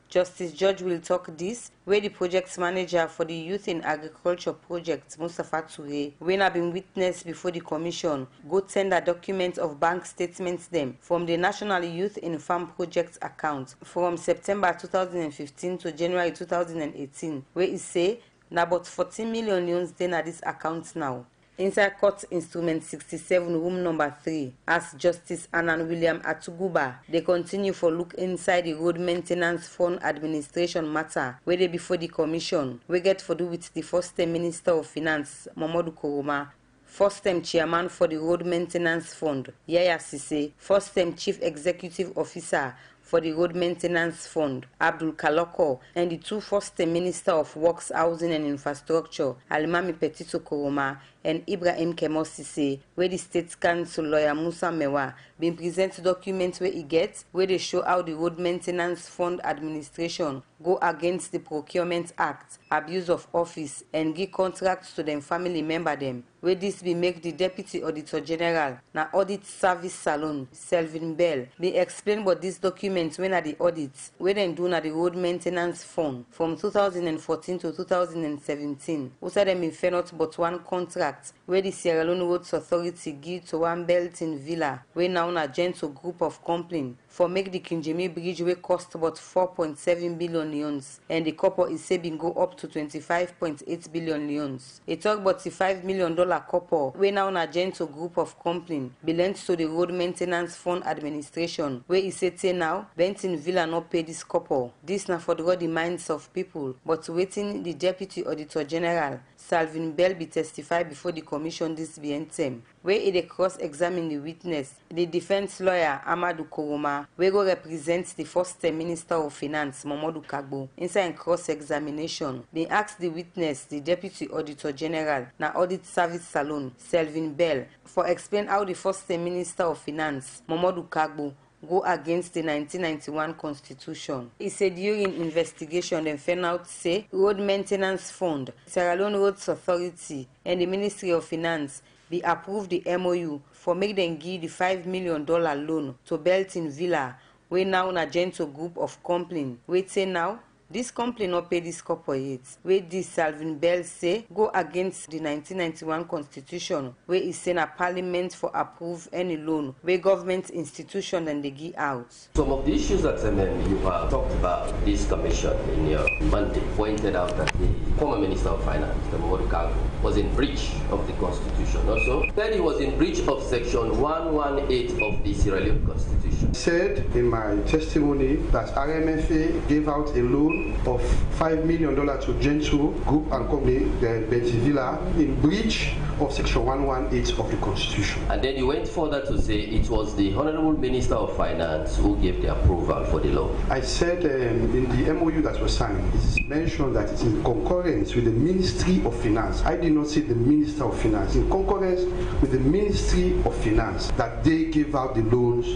Justice George will talk this, where the project manager for the Youth in Agriculture project, Mustafa Toure, when have been witness before the commission, go tender documents of bank statements them from the National Youth in Farm project account from September 2015 to January 2018, where he say, na about 14 million loans then at this account now. Inside Court Instrument 67 room number 3, as Justice Anan William Atuguba, they continue for look inside the Road Maintenance Fund Administration matter, where they before the commission, we get for do with the first-time Minister of Finance, Mamadou Koroma, first-time Chairman for the Road Maintenance Fund, Yaya Sise, first-time Chief Executive Officer for the Road Maintenance Fund, Abdul Kaloko, and the two first-time Minister of Works, Housing and Infrastructure, Alimami Petito Koroma, and Ibrahim Kemosise, where the State Council lawyer Musa Mewa been present documents where he gets, where they show how the Road Maintenance Fund Administration go against the Procurement Act, abuse of office, and give contracts to them family member them, where this be make the Deputy Auditor General, na Audit Service Salone, Selvin Bell, be explain about these documents when at the audits, where they do na the Road Maintenance Fund from 2014 to 2017, who said them in not but one contract where the Sierra Leone Roads Authority give to one Belton Villa, where now a gentle group of company for make the Kinjimi Bridge where cost about 4.7 billion leons, and the couple is saving go up to 25.8 billion leons. It talk about the $5 million couple where now a gentle group of company belongs to the Road Maintenance Fund Administration, where he said now now, Benton Villa no pay this couple. This na for draw the minds of people, but waiting the Deputy Auditor General, Salvin Bell, be testified before the commission this BNTM, where it cross-examine the witness, the defense lawyer, Amadou Koroma, where go represent the first Minister of Finance, Mamadou Kagbo. Inside cross-examination, they asked the witness, the Deputy Auditor General, na Audit Service Salone, Salvin Bell, for explain how the first Minister of Finance, Mamadou Kagbo, go against the 1991 Constitution. He said during investigation, they found out say Road Maintenance Fund, Sierra Leone Roads Authority, and the Ministry of Finance be approved the MOU for make them give the $5 million loan to Belton Villa, where now a gentle group of company. Wait say now, this company not pay this couple yet. Where this Salvin Bell say go against the 1991 Constitution, where it send a parliament for approve any loan where government institution and they give out. Some of the issues that you have talked about this commission in your mandate pointed out that the former Minister of Finance, the Mamadou Kagbo, was in breach of the Constitution. Also, said he was in breach of Section 118 of the Sierra Leone Constitution. I said in my testimony that RMFA gave out a loan of $5 million to Gentle Group and Company, the Benton Villa, in breach of Section 118 of the Constitution. And then you went further to say it was the Honorable Minister of Finance who gave the approval for the loan. I said in the MOU that was signed, it is mentioned that it's in concurrence with the Ministry of Finance. I did not say the Minister of Finance. In concurrence with the Ministry of Finance that they gave out the loans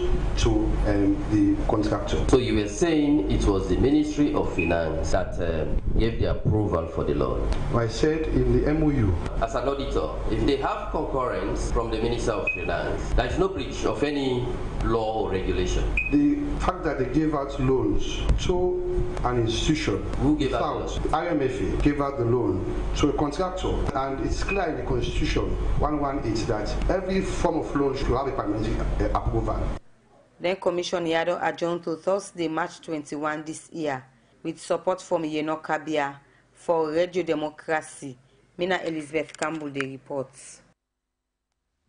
to the contractor. So you were saying it was the Ministry of Finance that gave the approval for the loan? I said in the MOU. As an auditor, if they have concurrence from the Minister of Finance, there is no breach of any law or regulation. The fact that they gave out loans to an institution, who gave out the IMFA gave out the loan to a contractor, and it's clear in the Constitution 118 that every form of loan should have a parliamentary approval. Then Commission Yado adjourned to Thursday, March 21 this year, with support from Yeno Kabia for Radio Democracy. Mina Elizabeth Campbell, the reports.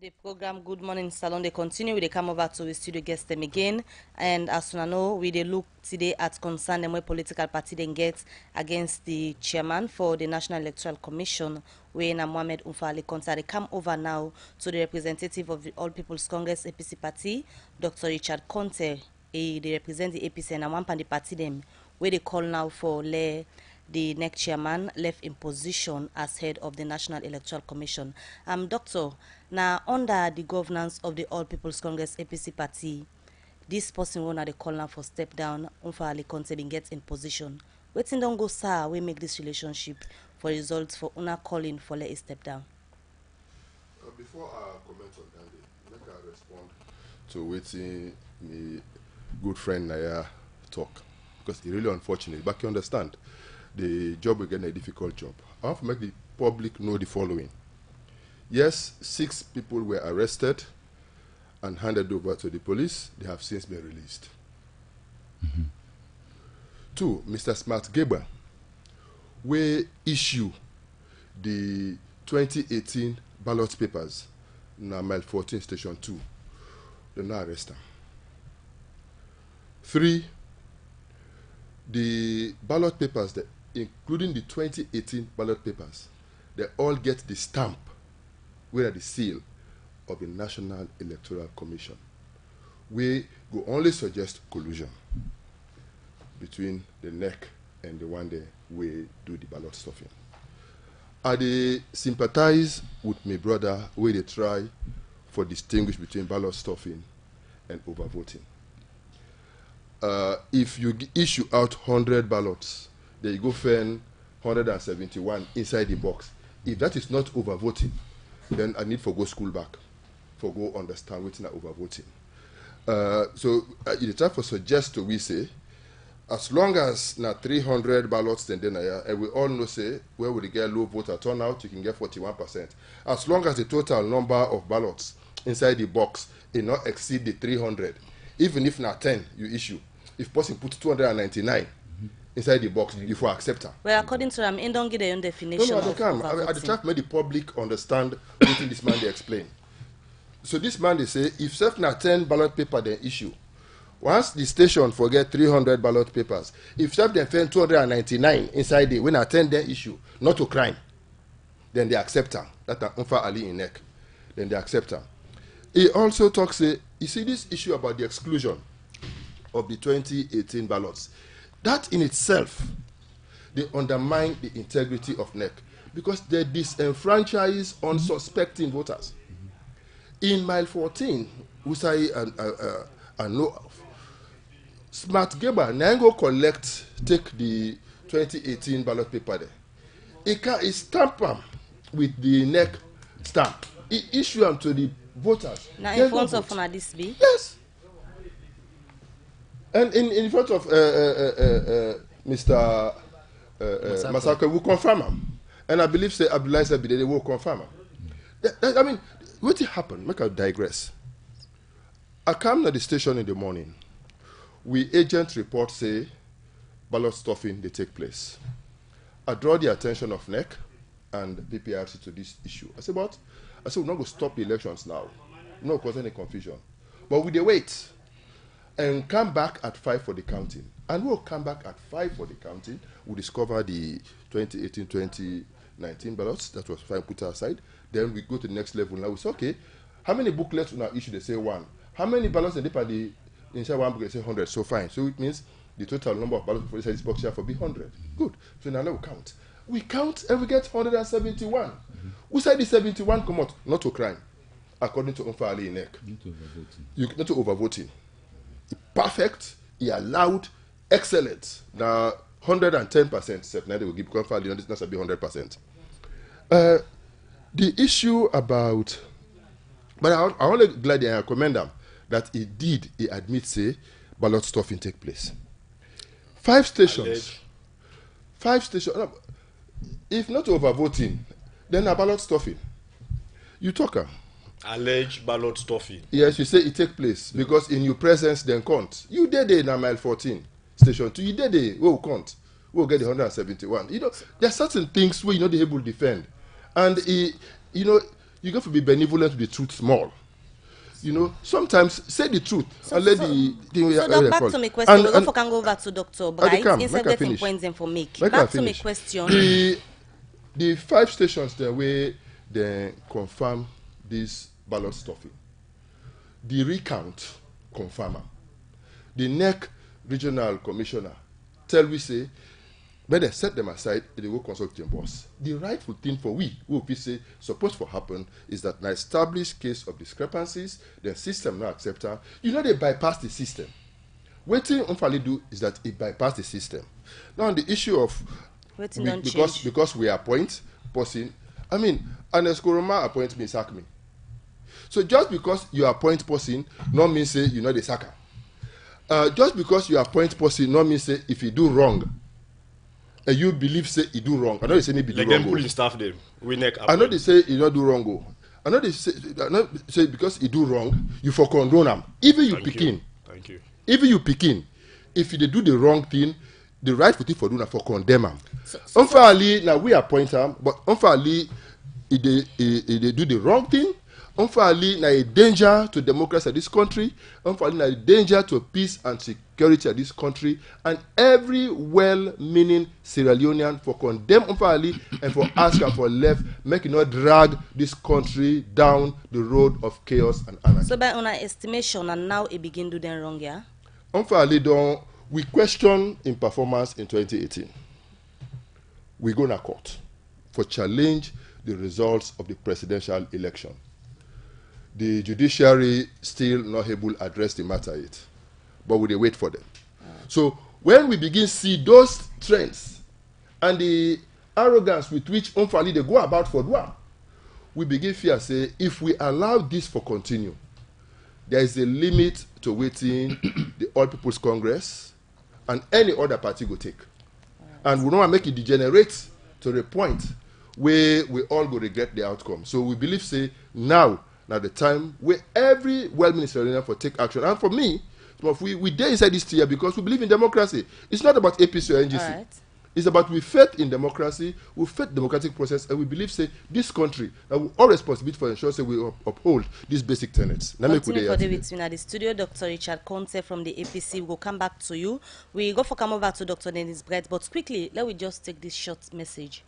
The program Good Morning Salone, they continue. They come over to the studio, guest them again. And as soon as I know, we they look today at concern them where political party they get against the chairman for the National Electoral Commission, where Mohamed Umfali Konta. They come over now to the representative of the All People's Congress APC party, Dr. Richard Conte. They represent the APC and one the party them, where they call now for the next chairman left in position as head of the National Electoral Commission. Doctor, now under the governance of the All People's Congress APC party, this person will not call now for step down. Umfali Konte gets in position. Waiting don't go sir, we make this relationship for results for una calling for let step down. Before I comment on that, let me respond to waiting me good friend Naya talk, because it's really unfortunate. But you understand, the job again a difficult job. I have to make the public know the following. Yes, 6 people were arrested and handed over to the police. They have since been released. 2, Mr. Smart Geba, we issue the 2018 ballot papers na mile 14 station 2. They now arrest them. 3, the ballot papers, including the 2018 ballot papers, they all get the stamp, where the seal of the National Electoral Commission. We go only suggest collusion between the NEC and the one that we do the ballot stuffing. I they sympathize with my brother where they try for distinguish between ballot stuffing and overvoting. If you issue out 100 ballots, then you go find 171 inside the box. If that is not overvoting, then I need for go school back, for go understand what's not overvoting. So you try for suggest to we say, as long as na 300 ballots then and we all know say where we get low voter turnout, you can get 41%. As long as the total number of ballots inside the box it not exceed the 300, even if not 10 you issue, if person put 299 inside the box, you for accept her. Well, according to them, in don't get their own definition. No, I can't. I try to make the public understand what this man they explain. So this man they say if self na 10 ballot paper they issue, Once the station forget 300 ballot papers, if self them find 299 inside it, when I attend their issue, not to crime, then they accept her. That's an unfair ali in neck. Then they accept her. He also talks, you see this issue about the exclusion of the 2018 ballots. That in itself, they undermine the integrity of NEC because they disenfranchise unsuspecting voters. In mile 14, Usai and know of, Smart Geba now go collect, take the 2018 ballot paper there. He stamp them with the NEC stamp. He issue them to the voters. Now in front of this be? Yes. And in front of Mr. Masaka will confirm him. And I believe say Abdullah Sabide they will confirm him. I mean, what happened? Make I digress. I come to the station in the morning. We agent report say ballot stuffing they take place. I draw the attention of NEC and PPRC to this issue. I said, what? I said, we're not going to stop the elections now. No cause any confusion. But we they wait and come back at 5 for the counting. And we'll come back at 5 for the counting. We'll discover the 2018-2019 ballots that was fine put aside. Then we go to the next level. Now we say, okay, how many booklets will now issue? They say 1. How many ballots in the inside one book? They say 100. So fine. So it means the total number of ballots inside this box here for be 100. Good. So now we count. We count and we get 171. Who said the 71 come out? Not to crime. According to Unfa Ali Nek. Not to overvoting. Perfect. He allowed excellent. Now 110%. Certainly they will give Unfa Ali. This not be 100%. The issue about, but I want to glad I commend them that he admits say ballot stuffing take place. 5 stations. 5 stations. No, if not overvoting, then a ballot stuffing. You talk. Alleged ballot stuffing. Yes, you say it take place because in your presence then count. You did it in mile 14, station 2. You did it. We'll count. We'll get the 171. You know, there are certain things where you're not able to defend. And, you know, you got to be benevolent to the truth small. You know, sometimes say the truth. So back to my question. We can go over to Dr. Bright instead of getting points in for make. Back to my question. The 5 stations there where they confirm this ballot stuffing. The recount confirm them. The NEC regional commissioner tell we say when they set them aside, they will consult their boss. The rightful thing for we say supposed to happen is that an established case of discrepancies, the system now accept her. You know they bypass the system. What thing Unfali do is that it bypass the system. Now on the issue of because we appoint person, I mean, an Eskoroma appoint me, sack me. So just because you appoint person, not mean say you know the sacker. Just because you appoint person, not mean say if you do wrong. And you believe say he do wrong. I know they say maybe do wrong. Like them pulling staff them. I know they say he not do wrong. I know they say because he do wrong, you for condone him. Even you picking. Thank you. Even you picking. If they do the wrong thing, the rightful thing for doing for condemn him. Unfairly, now we appoint him, but unfairly, if they do the wrong thing, unfairly, now a danger to democracy of this country, unfairly, now a danger to peace and security of this country, and every well-meaning Sierra Leonean for condemn unfairly and for asking for left, make it not drag this country down the road of chaos and anarchy. So by our estimation, and now it begin to do them wrong, yeah? Unfairly, we question in performance in 2018. We go to court for challenge the results of the presidential election. The judiciary still not able to address the matter yet, but we wait for them. So when we begin to see those trends and the arrogance with which Unfali they go about for Dua, we begin fear say if we allow this for continue, there is a limit to waiting the All People's Congress and any other party go take. And we don't want to make it degenerate to the point where we all go regret the outcome. So we believe say now the time where every well-minister for take action. And for me, we dare inside this tier because we believe in democracy. It's not about APC or NGC. Right. It's about we faith in democracy, we faith democratic process, and we believe, say, this country, and we all responsibility for ensuring, say, we uphold these basic tenets. Continue for David in the studio, Dr. Richard Conte from the APC. We'll come back to you. We go for come over to Dr. Dennis Bright, but quickly, let me just take this short message.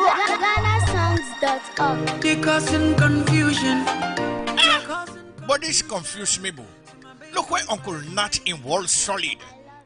GhanaSongs.org. They causing confusion. But this confuse me, boo. Look where Uncle Nat in Wall Solid.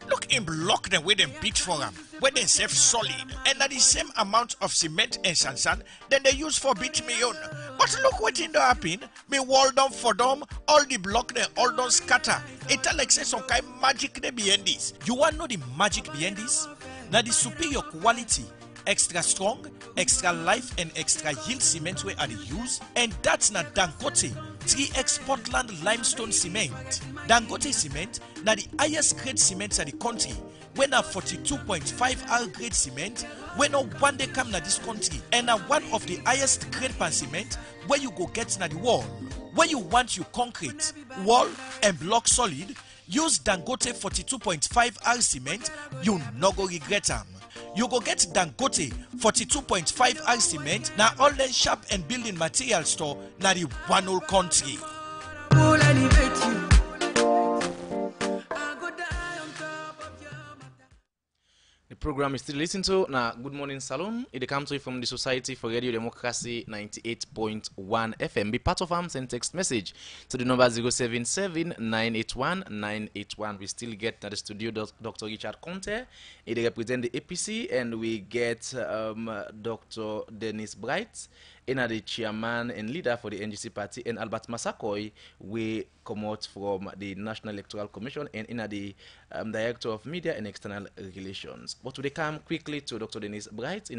Look in block them where them beat for them, where they save solid, and at the same amount of cement and sand then they use for beat me on. But look what in the happen, me wall down for them, all the block they all don't scatter. It like say some kind of magic they behind this. You want to know the magic behind this? Now the superior quality, extra strong, extra life and extra yield cement where are the use, and that's not Dangote 3X Portland limestone cement. Dangote cement na the highest grade cement in the country. When a 42.5 R grade cement, when no one day come na this country, and a one of the highest grade pan cement where you go get na the wall. Where you want you concrete, wall and block solid, use Dangote 42.5 R cement, you no go regret them. You go get Dangote 42.5 R cement na all the shop and building material store na the one whole country. The program is still listening to na Good Morning Salone. It comes to you from the Society for Radio Democracy 98.1 FM. Be part of them, send text message to the number 077-981-981. We still get at the studio Dr. Richard Conte. He represent the APC, and we get Dr. Dennis Bright, the chairman and leader for the NGC party, and Albert Masakoy, we come out from the National Electoral Commission, and the director of media and external relations. But we come quickly to Dr. Dennis Bright. You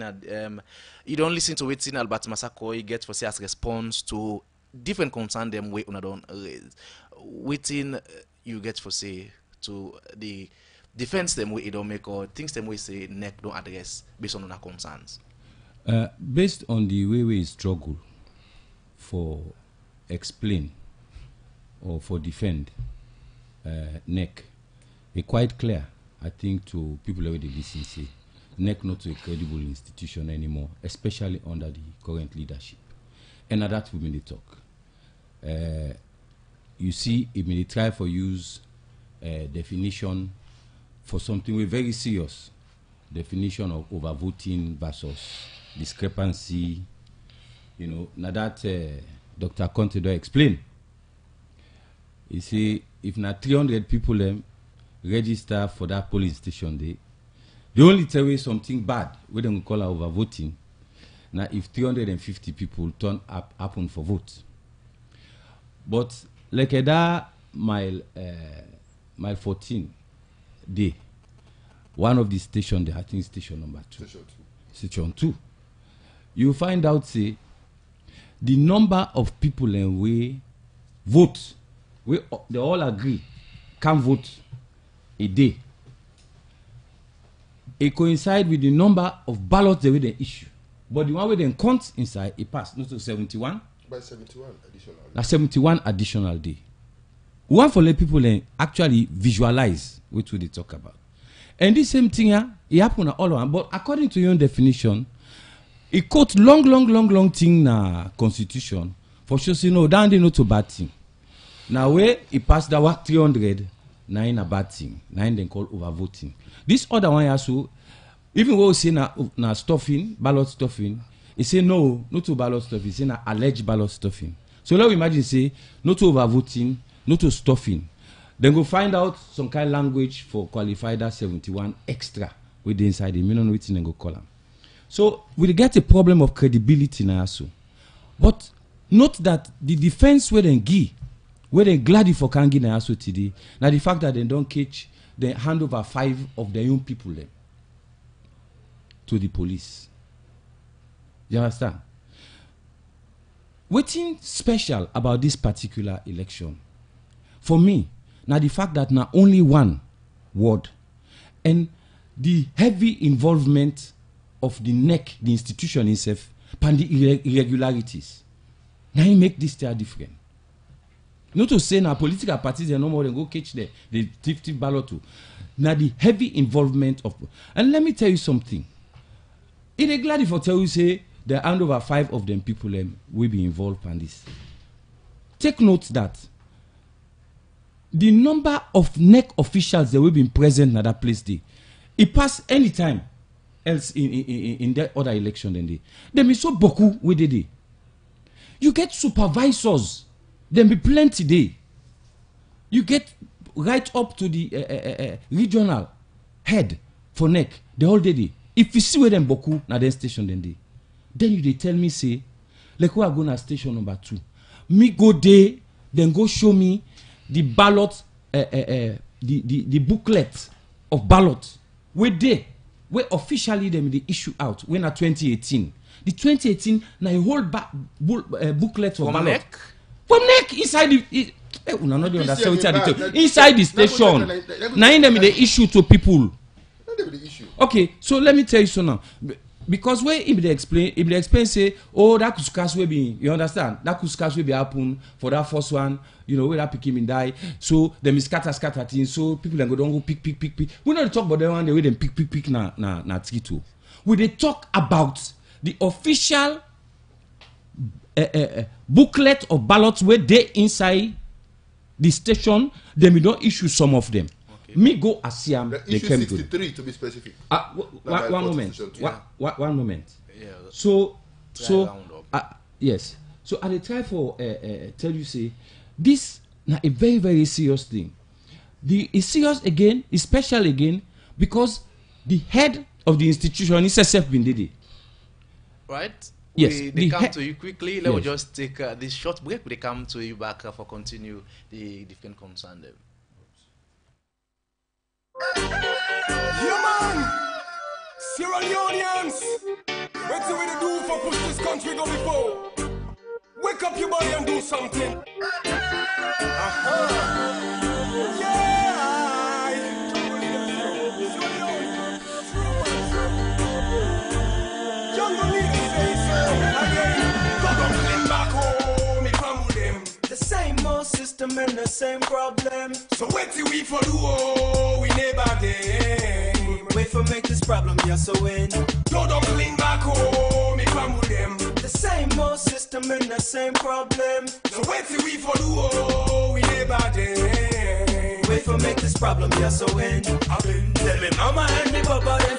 don't listen to it in Albert Masakoy get for say as response to different concerns them way una don't raise. Within you get for say to the defense them way it don't make, or things them way say NEC don't address based on our concerns. Based on the way we struggle for explain or for defend NEC, it's quite clear, I think, to people who listen, say NEC not a credible institution anymore, especially under the current leadership. And at that we may talk. You see, it may try for use definition for something we very serious, definition of overvoting versus discrepancy, now that Dr. Conte do explain. You see, if not 300 people register for that polling station day, they only tell you something bad, we don't call it overvoting. Now, if 350 people turn up happen for vote, but like that mile 14 day, one of the station there, I think station number 2. Station 2. You find out, say, the number of people in we vote, they all agree, can vote a day. It coincide with the number of ballots they will issue. But the one with them count inside, it passed, not to 71. By 71 additional. Now 71 additional day. We want for let people actually visualize what they talk about. And this same thing here, it happen all around. But according to your own definition, it quote long thing na constitution for sure say no, that ain't not a bad thing. Now where it passed that what 300, now in a bad thing. Now in then call overvoting. This other one also, even when we say na stuffing, ballot stuffing, it say no, not to ballot stuffing, it say na alleged ballot stuffing. So let we imagine say not to overvoting, not to stuffing. Then go find out some kind of language for qualified that 71 extra with the inside the minimum written and go call them. So we get a problem of credibility now also. But note that the defense where they give, where they gladly for can give now also today, now the fact that they don't catch, they hand over 5 of their own people then to the police. You understand? What's special about this particular election? For me, now the fact that now only one word and the heavy involvement of the NEC, the institution itself, and the irregularities. Now you make this still different. Not to say now political parties are no more than go catch the 50 ballot too. Now the heavy involvement of, and let me tell you something. It is glad if I tell you say there are over 5 of them people will be involved in this. Take note that the number of NEC officials that will be present in that place day, it pass any time else in that other election than they. Them is so beaucoup with the day. You get supervisors, them be plenty day. You get right up to the regional head for NEC the whole day. If you see where them beaucoup na then station then they tell me say, like we are going to station number 2. Me go there, then go show me the ballot, the booklet of ballot. Where officially them they issue out when at 2018. The 2018 na a whole booklet of ballot. From NEC inside the inside the station. Now in them they issue to people. Okay, so let me tell you so now. Because when if they explain say, oh, that could will be, you understand? That could will be happen for that first one, you know, where that pick him and die. So them is scatter things. So people then don't go pick. We don't talk about the one the way them pick na tito. We they talk about the official booklet of ballots where they inside the station. Then we don't issue some of them. Me go Asiam. Issue 63 to be specific. One moment. Yeah, so yes. So I try for tell you say this now a very very serious thing. It's serious again, especially again because the head of the institution is self been did it. Right. Yes. They come to you quickly. Let me just take this short break. They come to you back for continue the different concern them. Yeah, man! Sierra Leoneans! What's the way to do for push this country go before? Wake up your body and do something. Jungle leaders say so. Again, go back home, me come with them. The same old system and the same problem. So wait till we for do we never game. Wait for make this problem, yeah, so win. Don't lean back home, me come with them. The same old system and the same problem. So wait till we for do we never game. Wait for make this problem, yeah, so win. Tell me mama and me papa them,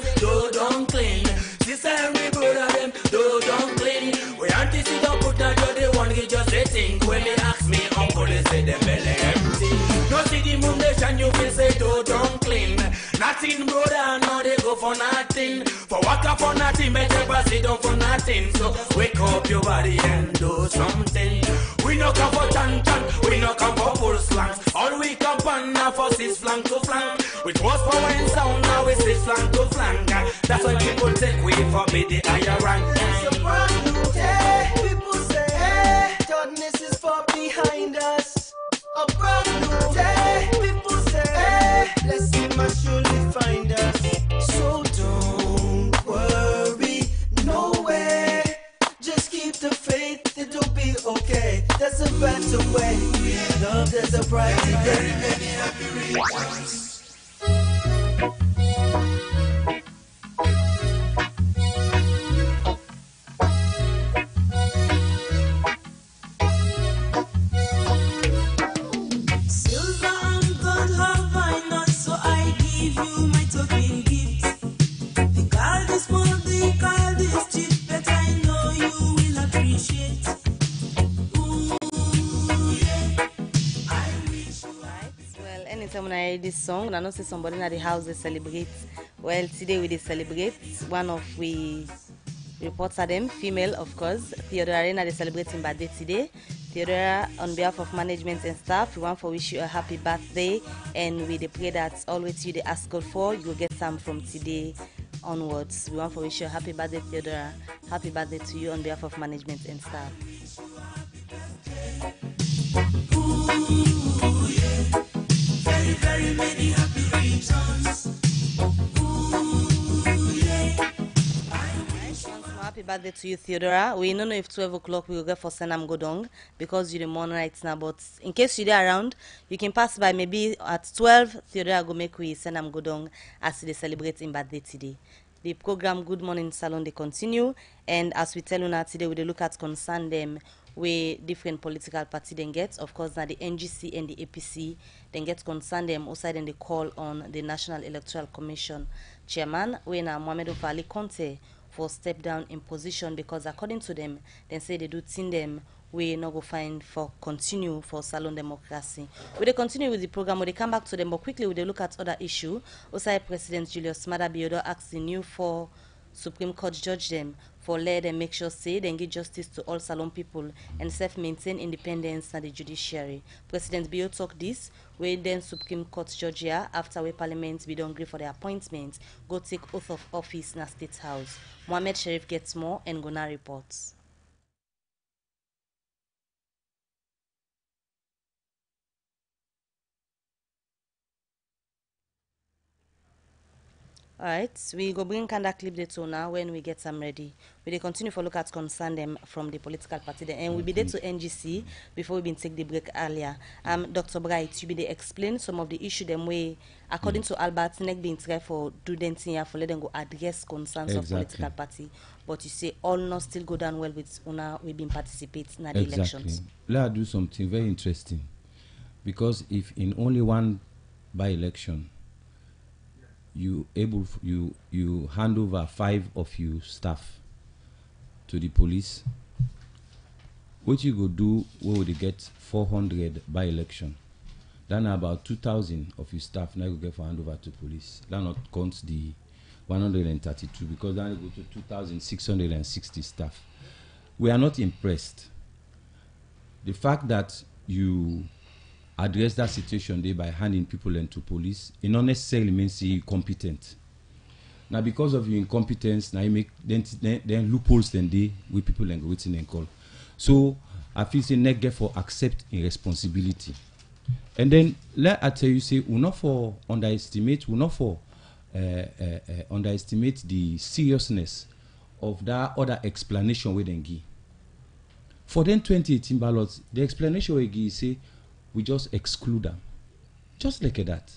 don't clean. Sister and me brother them, don't clean. We auntie see don't put that job, they want to get just a think. When they ask me uncle, they say them belly empty. No see the moon nation, you feel say don't clean. Nothing brother, no they go for nothing. For walk up for nothing, better pass it down for nothing. So wake up your body and do something. We no come for chan, we no come for full slangs. All we come on now for six flank to flank. With horsepower and sound, now we six flank to flank. That's why people take we for me the higher rank. It's a brand new day. People say, hey, darkness is far behind us. A brand new day. People say, hey, blessing must surely find us. So don't worry, no way. Just keep the faith, it'll be okay. There's a better way. Love, there's a brighter day. Many happy returns. When I hear this song, I know say somebody at the house they celebrate. Well, today we celebrate one of we reporter them, female of course. Theodora Arena they celebrating birthday today. Theodora, on behalf of management and staff, we want to wish you a happy birthday, and we pray that always you they ask God for, you will get some from today onwards. We want to wish you a happy birthday, Theodora. Happy birthday to you on behalf of management and staff. Ooh, yeah. Very, very many happy returns. Ooh, yeah. birthday to you, Theodora. We don't know if 12 o'clock we will get for Senam Godong because you're the morning right now. But in case you're there around, you can pass by maybe at 12. Theodora go make we Senam Godong as they celebrate in birthday today. The program Good Morning Salone they continue, and as we tell you now today, we look at concern them where different political party then get. Of course, now the NGC and the APC then get concern them outside and they call on the National Electoral Commission chairman when Mohamed Ofali Conte for step down in position because according to them, they say they do think them we not go find for continue for salon democracy. We they continue with the program, we they come back to them, but quickly we they look at other issue. Osai President Julius Maada Biodo asked the new 4 Supreme Court judge them for let them make sure say they give justice to all salon people and self-maintain independence in the judiciary. President Bio talk this where then Supreme Court judge here after we Parliament we don't agree for the appointment go take oath of office in a State House. Mohammed Sharif gets more and Gona reports. All right, we go bring Kanda clip the two now when we get some ready. We dey continue for look at concern them from the political party there, and we be there to NGC before we been take the break earlier. Dr. Bright, you be there explain some of the issue them way according to Albert Neck being try for do them thing here for let them go address concerns of political party, but you say all not still go down well with una we been participate in the elections. Let us do something very interesting because if in only one by-election you hand over 5 of you staff to the police, what you go do we will get 400 by election, then about 2,000 of your staff now you get for hand over to police. That not counts the 132 because then you go to 2,660 staff. We are not impressed. The fact that you address that situation there by handing people into police, it not necessarily means you're competent. Now, because of your incompetence, now you make then loopholes then they with people and waiting and call. So I feel say next get for accept in responsibility. And then let I tell you say we not for underestimate the seriousness of that other explanation we then give. For them 2018 ballots, the explanation we give say we just exclude them. Just like that.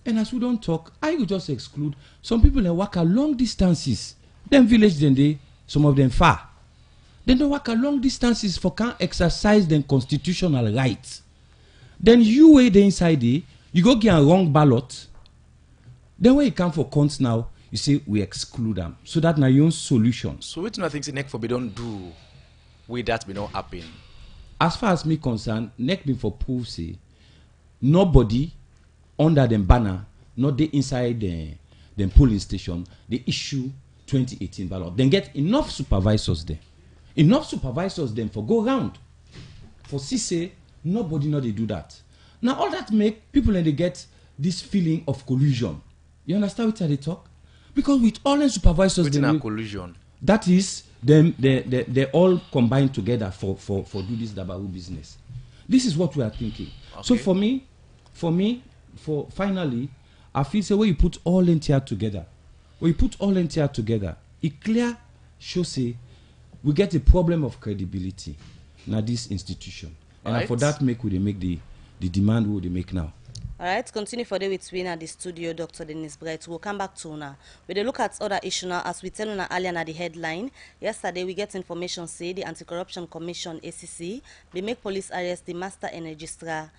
And as we don't talk, I will just exclude some people that walk a long distances. Them village then they, some of them far. Then they walk a long distances for can exercise their constitutional rights. Then you wait the inside there, you go get a wrong ballot. Then when you come for counts now, you say we exclude them. So that now your own solution. So which nothing the neck for we don't do with that we don't happen. As far as me concerned, neck been for proof say nobody under the banner, not the inside the polling station, they issue 2018 ballot. Then get enough supervisors there. Enough supervisors then for go round. For say nobody know they do that. Now all that make people and they get this feeling of collusion. You understand what they talk? Because with all the supervisors within a collusion. That is them they all combined together for do this Dabaru business. This is what we are thinking. Okay. So for finally, I feel say when you put all entire together, it clear show say we get a problem of credibility now this institution. And right. For that make we make the demand we make now. All right, continue for the with Win at the studio, Dr. Dennis Bright. We'll come back to Una. We look at other issues now, as we tell Una earlier at the headline. Yesterday, we get information say the Anti-Corruption Commission, ACC, they make police arrest the Master and Registrar,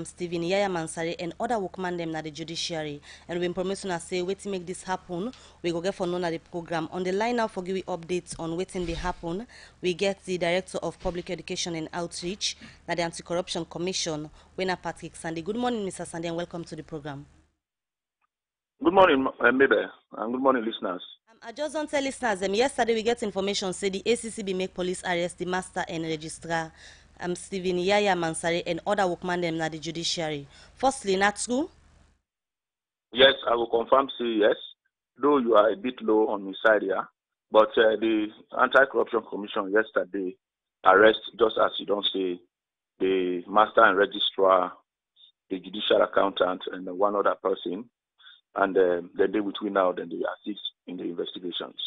Stephen Yaya Mansari, and other workmen them na the judiciary. And we information say wait to make this happen. We go get for known at the program. On the line now for give updates on waiting they happen. We get the Director of Public Education and Outreach, na the Anti-Corruption Commission, Wena Patrick Sandy. Good morning, Mr. Sandy, and welcome to the program. Good morning, Mebe, and good morning, listeners. I just don't tell listeners them. Yesterday we get information say the ACC be make police arrest the Master and Registrar, Stephen Yaya Mansari, and other workmen them na the judiciary. Firstly, not true? Yes, I will confirm say yes, though you are a bit low on the side here. But the Anti-Corruption Commission yesterday arrest, just as you don't say, the Master and Registrar, the Judicial Accountant, and one other person. And then they between now, then they assist in the investigations.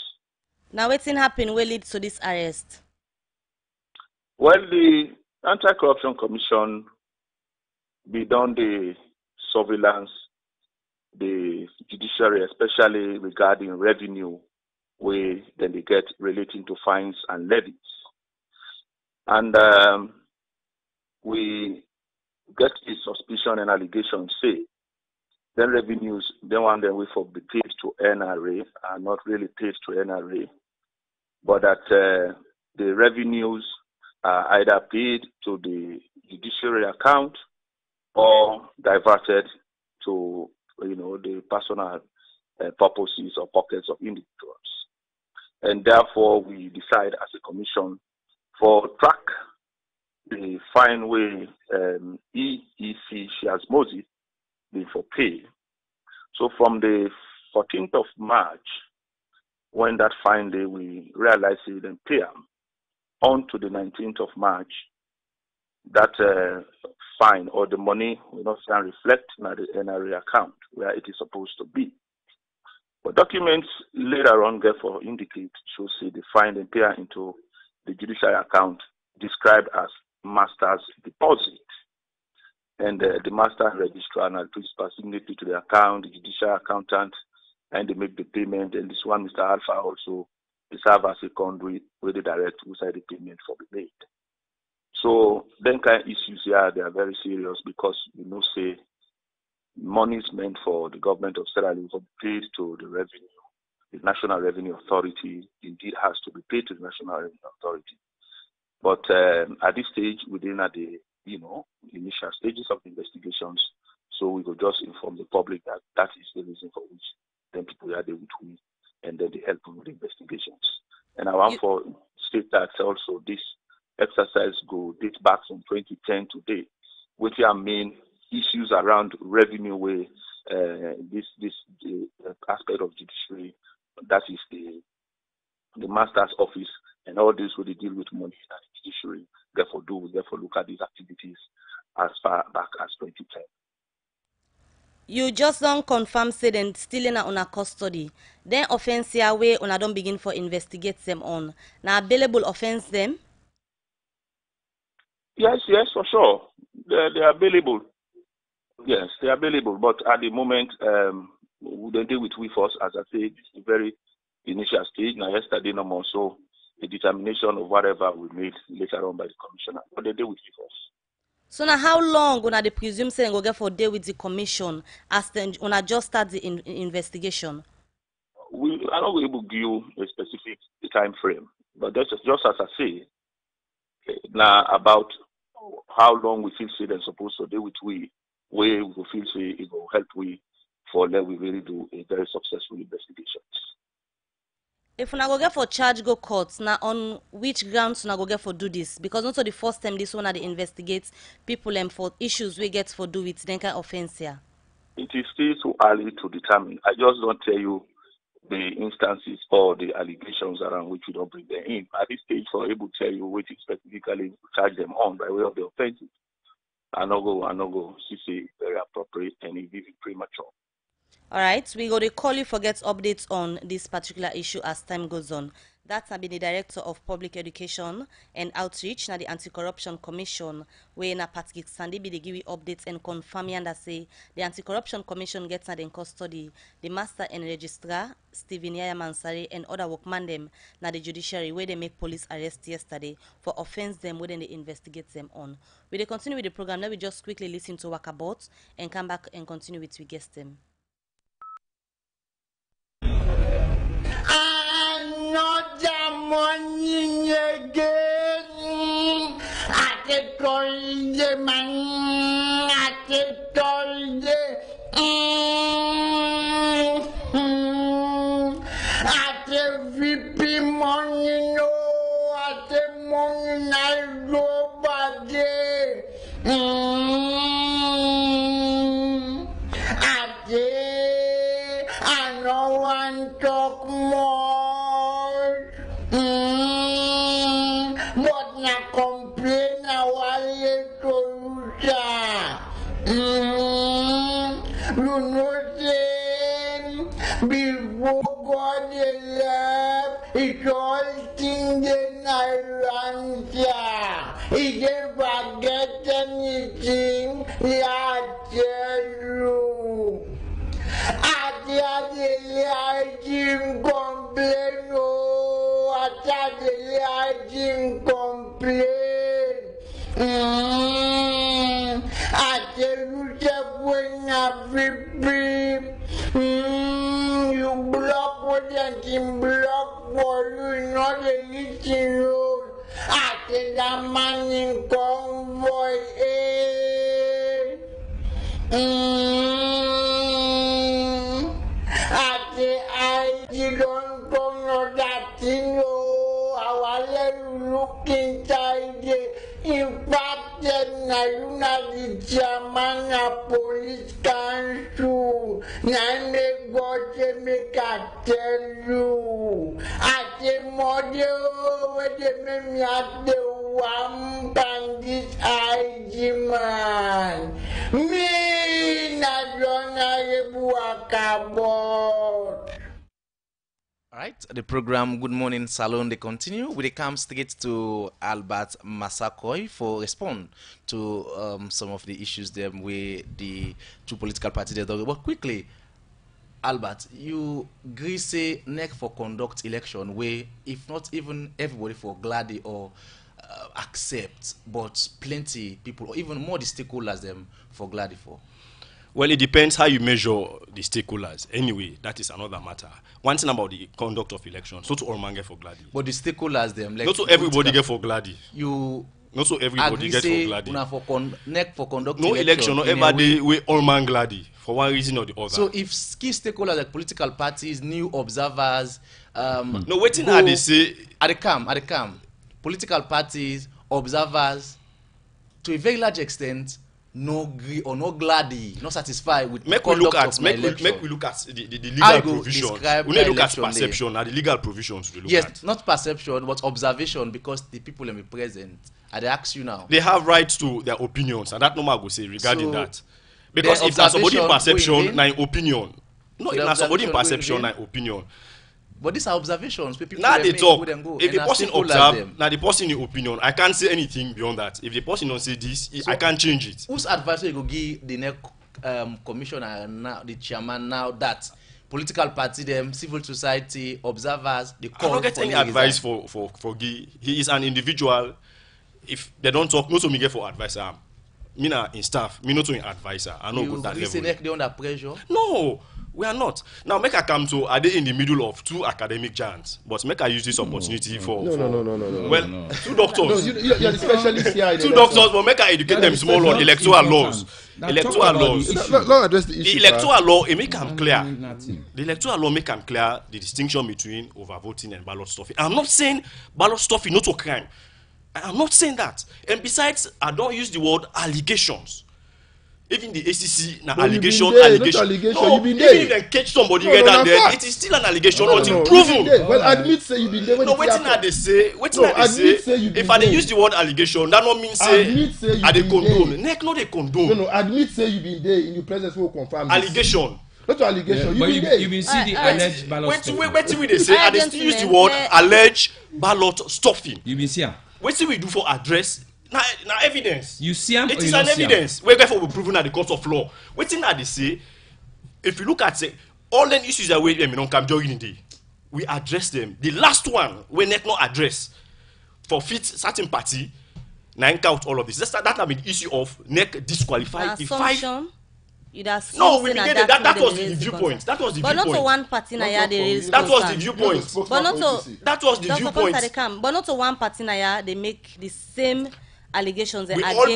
Now, what's happened will lead to this arrest? Well, the Anti-Corruption Commission be done the surveillance, the judiciary, especially regarding revenue, where then they get relating to fines and levies. And we get a suspicion and allegation say then revenues, they want them way for be paid to NRA, are not really paid to NRA, but that the revenues are either paid to the judiciary account or diverted to the personal purposes or pockets of individuals. And therefore, we decide as a commission for track the fine way EEC shares Moses for pay. So from the 14th of March, when that fine day we realize it and pay them, on to the 19th of March, that fine or the money will not stand reflect in the NRA account where it is supposed to be. But documents later on therefore indicate should see the fine and pay into the judicial account described as master's deposit. And the master and registrar and principal signatory to the account, the judicial accountant, and they make the payment. And this one, Mr. Alpha, also serve as a conduit where they direct who side the payment for the made. So then kind of issues here, they are very serious because say money is meant for the government of Sierra Leone to be paid to the revenue. The National Revenue Authority indeed has to be paid to the National Revenue Authority. But at this stage, within the initial stages of the investigations, so we will just inform the public that that is the reason for which then people are there with we, and then they help with the investigations. And I want to state that also this exercise go date back from 2010 to date, which are main issues around revenue where the aspect of judiciary, that is the master's office and all this where they deal with money and judiciary, therefore look at these activities as far back as 2010. You just don't confirm say then still in a custody. Then offense here where una don't begin for investigate them on. Now available offense them? Yes, for sure. They are available. Yes, they are available. But at the moment, they deal with we first, as I said, it's a very initial stage. Now yesterday no more so the determination of whatever we made later on by the commissioner. But they deal with we first. So now how long una the presume say go get for day with the commission as then una just start the investigation? We are not able to give you a specific time frame, but that's just as I say now about how long we feel say they're supposed to deal with we, where we feel say it will help we for let we really do a very successful investigations. If una go get for charge go courts, now on which grounds una go get for do this? Because not the first time this one they investigate people for issues we get for do with then kind of offense here. It is still too early to determine. I just don't tell you the instances or the allegations around which we don't bring them in. At this stage, for able to tell you which specifically charge them on by way of the offenses. I no go. She say very appropriate and it is premature. All right, we go to call you for get updates on this particular issue as time goes on. That's been the Director of Public Education and Outreach, now the Anti-Corruption Commission, where na Patrick Sandy be they give you updates and confirming and say the Anti-Corruption Commission gets in custody the Master and Registrar, Stephen Yaya Mansari, and other workmen them na the judiciary where they make police arrest yesterday for offense them where they investigate them on. We they continue with the program. Now we just quickly listen to Walkabout and come back and continue with we guest them. Another morning again. I told the man, I told the VP morning, no, at the morning I go back there. I don't want to talk more, but na complain wale to you, you know say Before God left, it's all things in Iran. He didn't forget anything, I tell you. After the legend complain, oh, after the legend complain. I tell you that when I flip, you block what I can block for you, not a little road. I tell that man in convoy, I tell I don't know that thing, oh, how I let you look inside it. In fact, I'm not the chairman of police council. Now they go to make I tell you. I say, Mother, where they make me at the one bandit IG man. Me, not gonna walk about. All right, the program Good Morning Salone, they continue. We come straight to Albert Massakoy for respond to some of the issues them with the two political parties. But quickly, Albert, you agree say NEC for conduct election where if not even everybody for glad or accept, but plenty people or even more the stakeholders them for glad for. Well, it depends how you measure the stakeholders. Anyway, that is another matter. One thing about the conduct of elections, not to all man get for Glady. But the stakeholders, them like not to everybody get for Glady. You not so everybody get for Glady. For NEC for conduct no election, not everybody we all man Glady for one reason or the other. So if key stakeholders like political parties, new observers, no waiting how they say at the camp, political parties, observers, to a very large extent. No agree or no glady, not satisfied with make we look at the legal provision. We need to look at perception and the legal provisions to look yes, at. Not perception, but observation because the people will be present. And they ask you now. They have rights to their opinions, and that no man go say regarding that. Because if there's somebody in perception, na opinion. No, if there's somebody in perception, na opinion. But these are observations. Now they talk. If the person observe, now the person in opinion, I can't say anything beyond that. If the person don't say this, so I can't change it. Whose advice you go give the NEC commissioner now, the chairman now that political party, them, civil society, observers, the call. I don't get any advice for Guy. He is an individual. If they don't talk, no to me get for advisor. Me na in staff, me not to in advisor. I know good that level. You NEC they under pressure? No. We are not. Now, make I come to, are they in the middle of two academic giants? But make I use this opportunity for... No. Well, two doctors. No, you're the specialist here. Two doctors, but make I educate them small on electoral laws. Electoral laws. Not address the issue. The electoral law, it make them clear. The electoral law make them clear the distinction between overvoting and ballot stuffing. I'm not saying ballot stuffing not a crime. I'm not saying that. And besides, I don't use the word allegations. Even the ACC, na allegation. No, even if they catch somebody red handed, it is still an allegation until proven. Well, admit say you been there. No, waiting at they say, if I use the word allegation, that not mean say I they condone. NEC no they condone. No, admit say you been there in your presence will confirm. Allegation. Not allegation. But you been see the alleged ballot stuffing. Wait till we they say, and they still use the word alleged ballot stuffing. You been see am. Wait till we do for address. Now evidence. You see them. It is an evidence. We're therefore proven at the court of law. Waiting that they say, if you look at say all the issues that we don't come during the day, we address them. The last one we NEC not address for fit certain party, now out all of this. That have been the issue of NEC disqualified the five. No, we began that was the viewpoint. That was the viewpoint. But not to one party na they raise. That was the viewpoint. But not to that was the viewpoint. But not to one party na they make the same allegations we all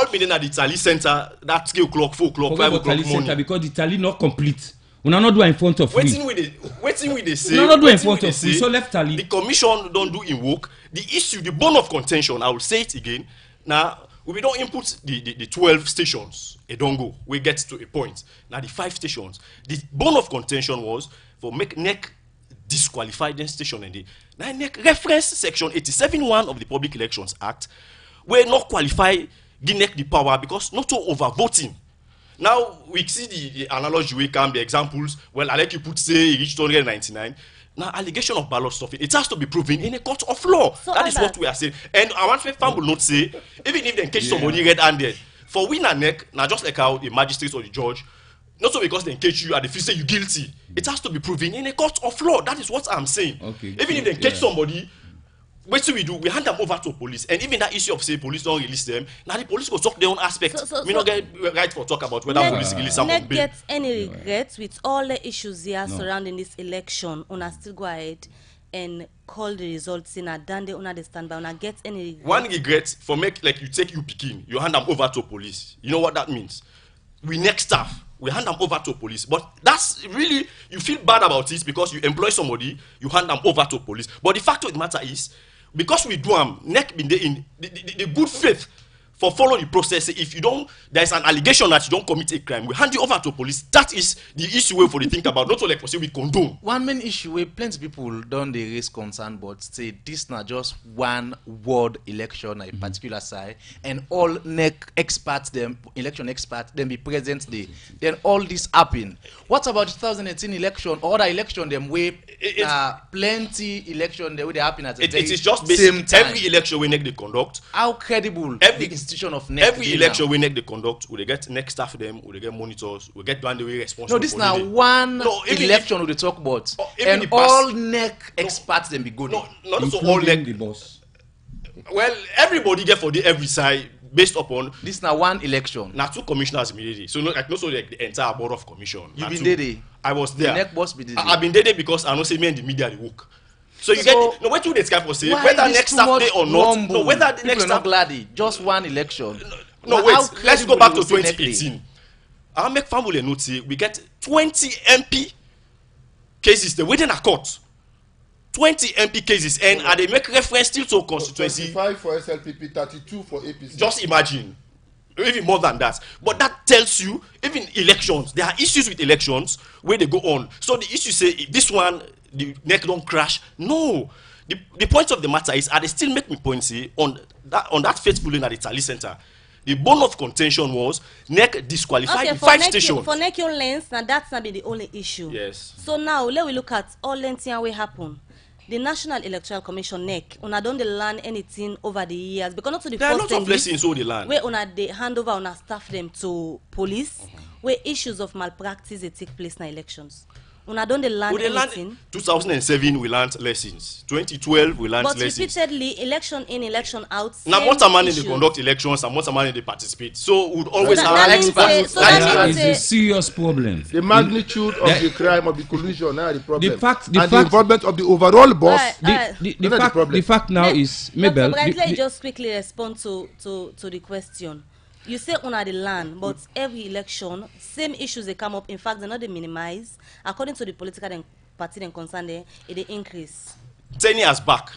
been in at the Tally Center that 3 o'clock, 4 o'clock, 5 o'clock morning. Because the tally not complete. We not do in front of waiting with the say. We not do in front of we so left tally. The commission don't do in work. The issue, the bone of contention, I will say it again. Now we don't input the 12 stations. It don't go. We get to a point. Now the 5 stations. The bone of contention was for make NEC disqualify the station and now NEC reference section 87(1) of the Public Elections Act. We not qualify give NEC the power because not to overvoting. Now we see the analogy we come, the examples. Well, I like you put say he reached 299. Now allegation of ballot stuffing, it has to be proven in a court of law. So that is what we are saying. And I want to make will not say, even if they catch somebody red-handed, for win and neck, now just like how the magistrate or the judge, not so because they catch you and they say you guilty. It has to be proven in a court of law. That is what I'm saying. Okay. Even if they catch somebody, what do we do? We hand them over to police, and even that issue of say police don't release them. Now the police go talk their own aspect. We not get right for talk about whether police release someone. Not get any regrets with all the issues here surrounding this election. Una still go ahead and call the results in a done. They understand, but una get any regrets. One regret for make like you take you picking, you hand them over to police. You know what that means? We next staff. We hand them over to police, but that's really, you feel bad about it because you employ somebody, you hand them over to police. But the fact of the matter is, because we do neck in the good faith for follow the process. If you don't, there's an allegation that you don't commit a crime, we hand you over to police. That is the issue we for the think about. Not so like for say we condone. One main issue where plenty people don't they raise concern, but say this not just one ward election at a particular side, and all neck experts, them election experts, then be present there. Then all this happen. What about 2018 election or other election? Them where plenty election the way they happen at the it is just same time. Every election we make the conduct. How credible? Of every election we make the conduct, we get next staff them, we get monitors, we get one way responsible. No, this now one election we talk about, and all neck experts them be good. No, not so all neck the boss. Well, everybody get for the every side based upon this now one election. Now 2 commissioners immediately, so not so like the entire board of commission. You been there? I was there. The neck boss be there. I've been there because I know say me and the media they work. So you get no what you this guy for say whether next Saturday or not. No, whether the next not glad just one election. No, wait. Let's go back to 2018. I'll make family note say we get 20 MP cases. They're waiting at court. 20 MP cases, and they make reference still to constituency. 25 for SLPP, 32 for APC. Just imagine. Even more than that. But that tells you, even elections, there are issues with elections where they go on. So the issue say, if this one, the neck don't crash. No. The point of the matter is, they still make me point say, on that faithful in at the Tally Center, the bone of contention was NEC disqualified in 5 stations. For NEC your lens, now that's not be the only issue. Yes. So now, let we look at all lengths here what happen. The National Electoral Commission NEC, una don't learn anything over the years because not to the there are lots of lessons all they learn. Where una they hand over una staff them to police, where issues of malpractice they take place in elections. Una don't learn anything. 2007 we learned lessons. 2012 we learned lessons. But repeatedly, election in, election out. Now, what a man in the conduct elections and what a man in the participate. So we would always have experts. That is a serious problem. The magnitude of the crime of the collusion now the problem. The involvement of the overall boss. The fact now is Mabel. Let me just quickly respond to the question. You say una the land, but every election, same issues they come up. In fact, they're not they minimize. According to the political party and concerned, they increase. 10 years back,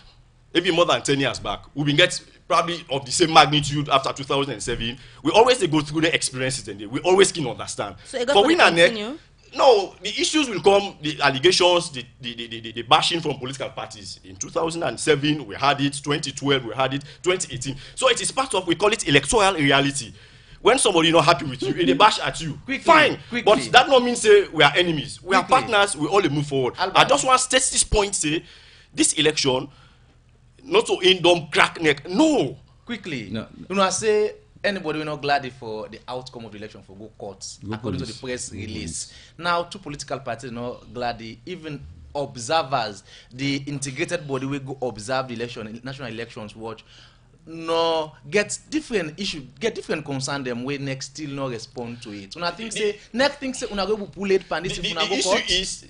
maybe more than 10 years back, we've been get probably of the same magnitude after 2007. We always go through the experiences and we always can understand. So for win and neck, no, the issues will come, the allegations, the bashing from political parties. In 2007, we had it. 2012, we had it. 2018. So it is part of, we call it electoral reality. When somebody not happy with you, they bash at you. Fine. But that not mean say we are enemies. We are partners. We all move forward. I just want to state this point, say, this election, not to end up crack neck. No. Quickly. No. You know, I say, anybody will not glad for the outcome of the election for go courts, according to the press release. Now, 2 political parties not glad, even observers, the integrated body will go observe the election, national elections watch, no get different issue, get different concern them where next still not respond to it. Una think say next thing say una go pull it pan this if una go court.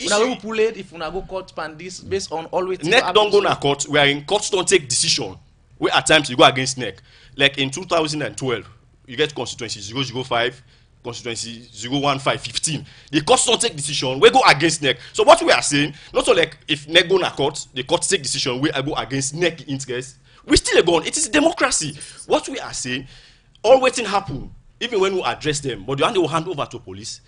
Una go pull it if una go court pan this based on always. NEC don't go na court. We are in courts don't take decision. Where at times you go against NEC. Like in 2012, you get constituency 005, constituency 01515. The courts don't take decision. We go against NEC. So what we are saying, not so like if NEC go na court, the courts take decision. We go against NEC interest. We still go on. It is democracy. What we are saying, all waiting happen, even when we address them, but you will hand over to police.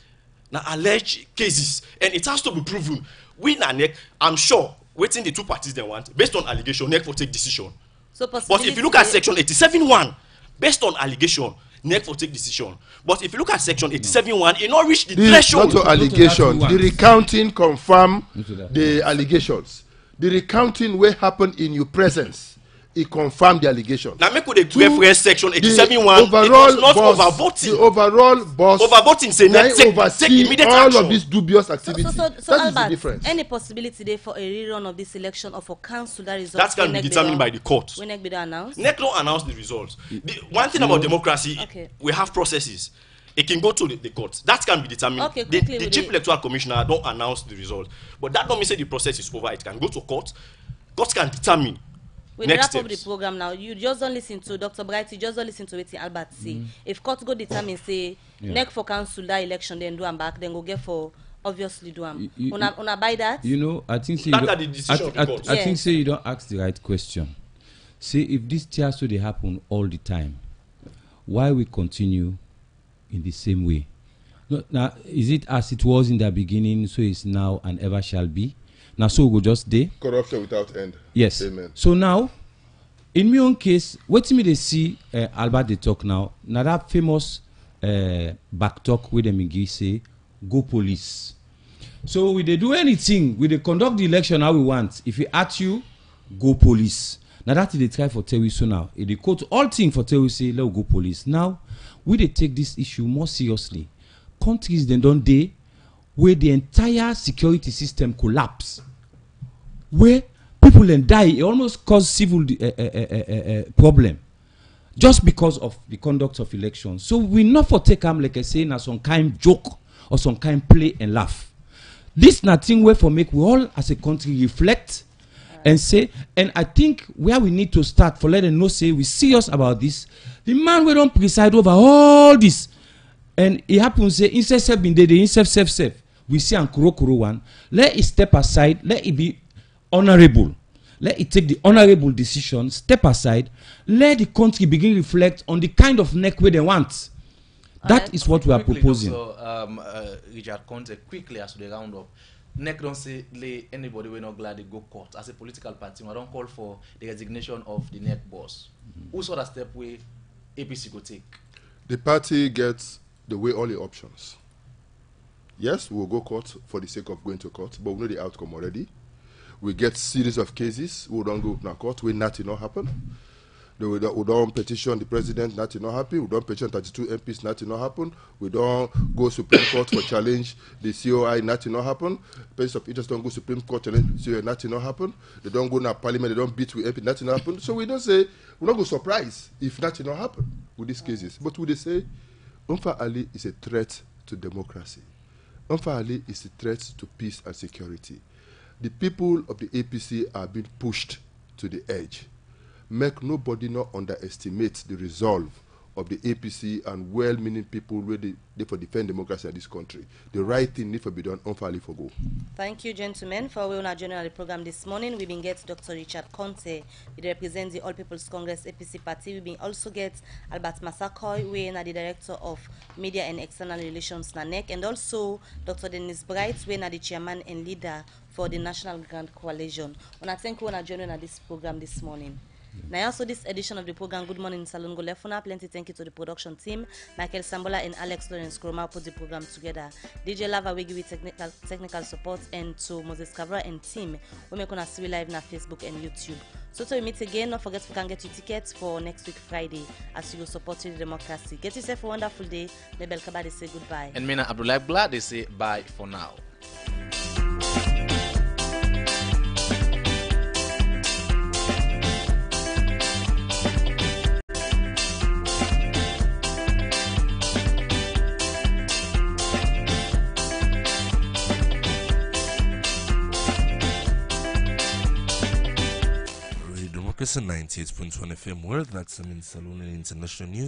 Now alleged cases, and it has to be proven. We na NEC, I'm sure, waiting the 2 parties they want, based on allegation, NEC will take decision. So but if you look at section 87(1), based on allegation, NEC for take decision. But if you look at section 87.1, it not reach the threshold. Not allegation. The recounting confirm the allegations. The recounting will happen in your presence. It confirmed the allegations. Now, make the reference section 87.1. It was not overvoting. The overall boss. Overvoting say take immediate all action. Of these dubious activities. So that Albert, is the difference. Any possibility there for a rerun of this election or for council that result? That can be determined by the court. When NEC be announced? NEC don't announce the results. One thing about democracy, we have processes. It can go to the courts. That can be determined. The chief electoral commissioner don't announce the result, but that don't mean say the process is over. It can go to court. Courts can determine. We wrap up the program now. You just don't listen to Dr. Bright. You just don't listen to what Albert say. If court go determine say NEC for council that election, then do am back, then go get for obviously do am. Una buy that? You know, I think say I think say you don't ask the right question. Say if this tears so they happen all the time, why we continue in the same way? No, now is it as it was in the beginning, so it's now and ever shall be? Now so we go just day. Corruption without end. Yes. Amen. So now, in my own case, what me they see Albert they talk now. Now that famous back talk with them in say, go police. So we they do anything, we they conduct the election how we want. If we at you, go police. Now that they try for tell so now. If they quote all things for tell say, let go police. Now we they take this issue more seriously. Countries then don't they where the entire security system collapse, where people then die, it almost cause civil problem, just because of the conduct of elections. So we not for take them like I say, na some kind joke or some kind play and laugh. This nothing way for make we all as a country reflect and say, and I think where we need to start for let them know say we serious about this. The man we don't preside over all this, and it happens say instead self been there, instead self. We see an kuro one. Let it step aside. Let it be honorable. Let it take the honorable decision. Step aside. Let the country begin reflect on the kind of NEC where they want. That is what we are proposing. So, Richard Conte, quickly as to the round up. NEC don't say anybody we're not glad they go court. As a political party, I don't call for the resignation of the NEC boss. Who sort of step way APC go take? The party gets the way all the options. Yes, we will go court for the sake of going to court, but we know the outcome already. We get series of cases. We don't go to court where nothing not happen. We don't petition the president, nothing not happen. We don't petition 32 MPs, nothing not happen. We don't go Supreme Court for challenge the COI, nothing not happen. Persons of interest don't go Supreme Court challenge COI, nothing not happen. They don't go to Parliament, they don't beat with MP, nothing not happen. So we don't say, we're not go surprise if nothing not happen with these cases. But we say, Umfa Ali is a threat to democracy. Umfa Ali is a threat to peace and security. The people of the APC are being pushed to the edge. Make nobody not underestimate the resolve of the APC and well-meaning people ready for defend democracy in this country. The right thing need to be done. Umfa Ali for go. Thank you, gentlemen, for our general program this morning. We've been get Dr. Richard Conte. He represents the All People's Congress APC party. We've been also get Albert Masakoy, we are the director of Media and External Relations NEC, and also Dr. Dennis Bright, we are the chairman and leader for the National Grand Coalition. And I thank you for joining this program this morning. Now, also this edition of the program, Good Morning Salone, go left on. Plenty thank you to the production team. Michael Sambola and Alex Lawrence Kroma put the program together. DJ Lava, we give you technical support, and to Moses Cavra and team. We make us see live on Facebook and YouTube. So till we meet again, don't forget we can get you tickets for next week Friday as you go support the democracy. Get yourself a wonderful day. Lebel Kaba, they say goodbye. And Mina Abdullah Bla, they say bye for now. Democracy 98.1 FM World, that's Mornin Salone International News.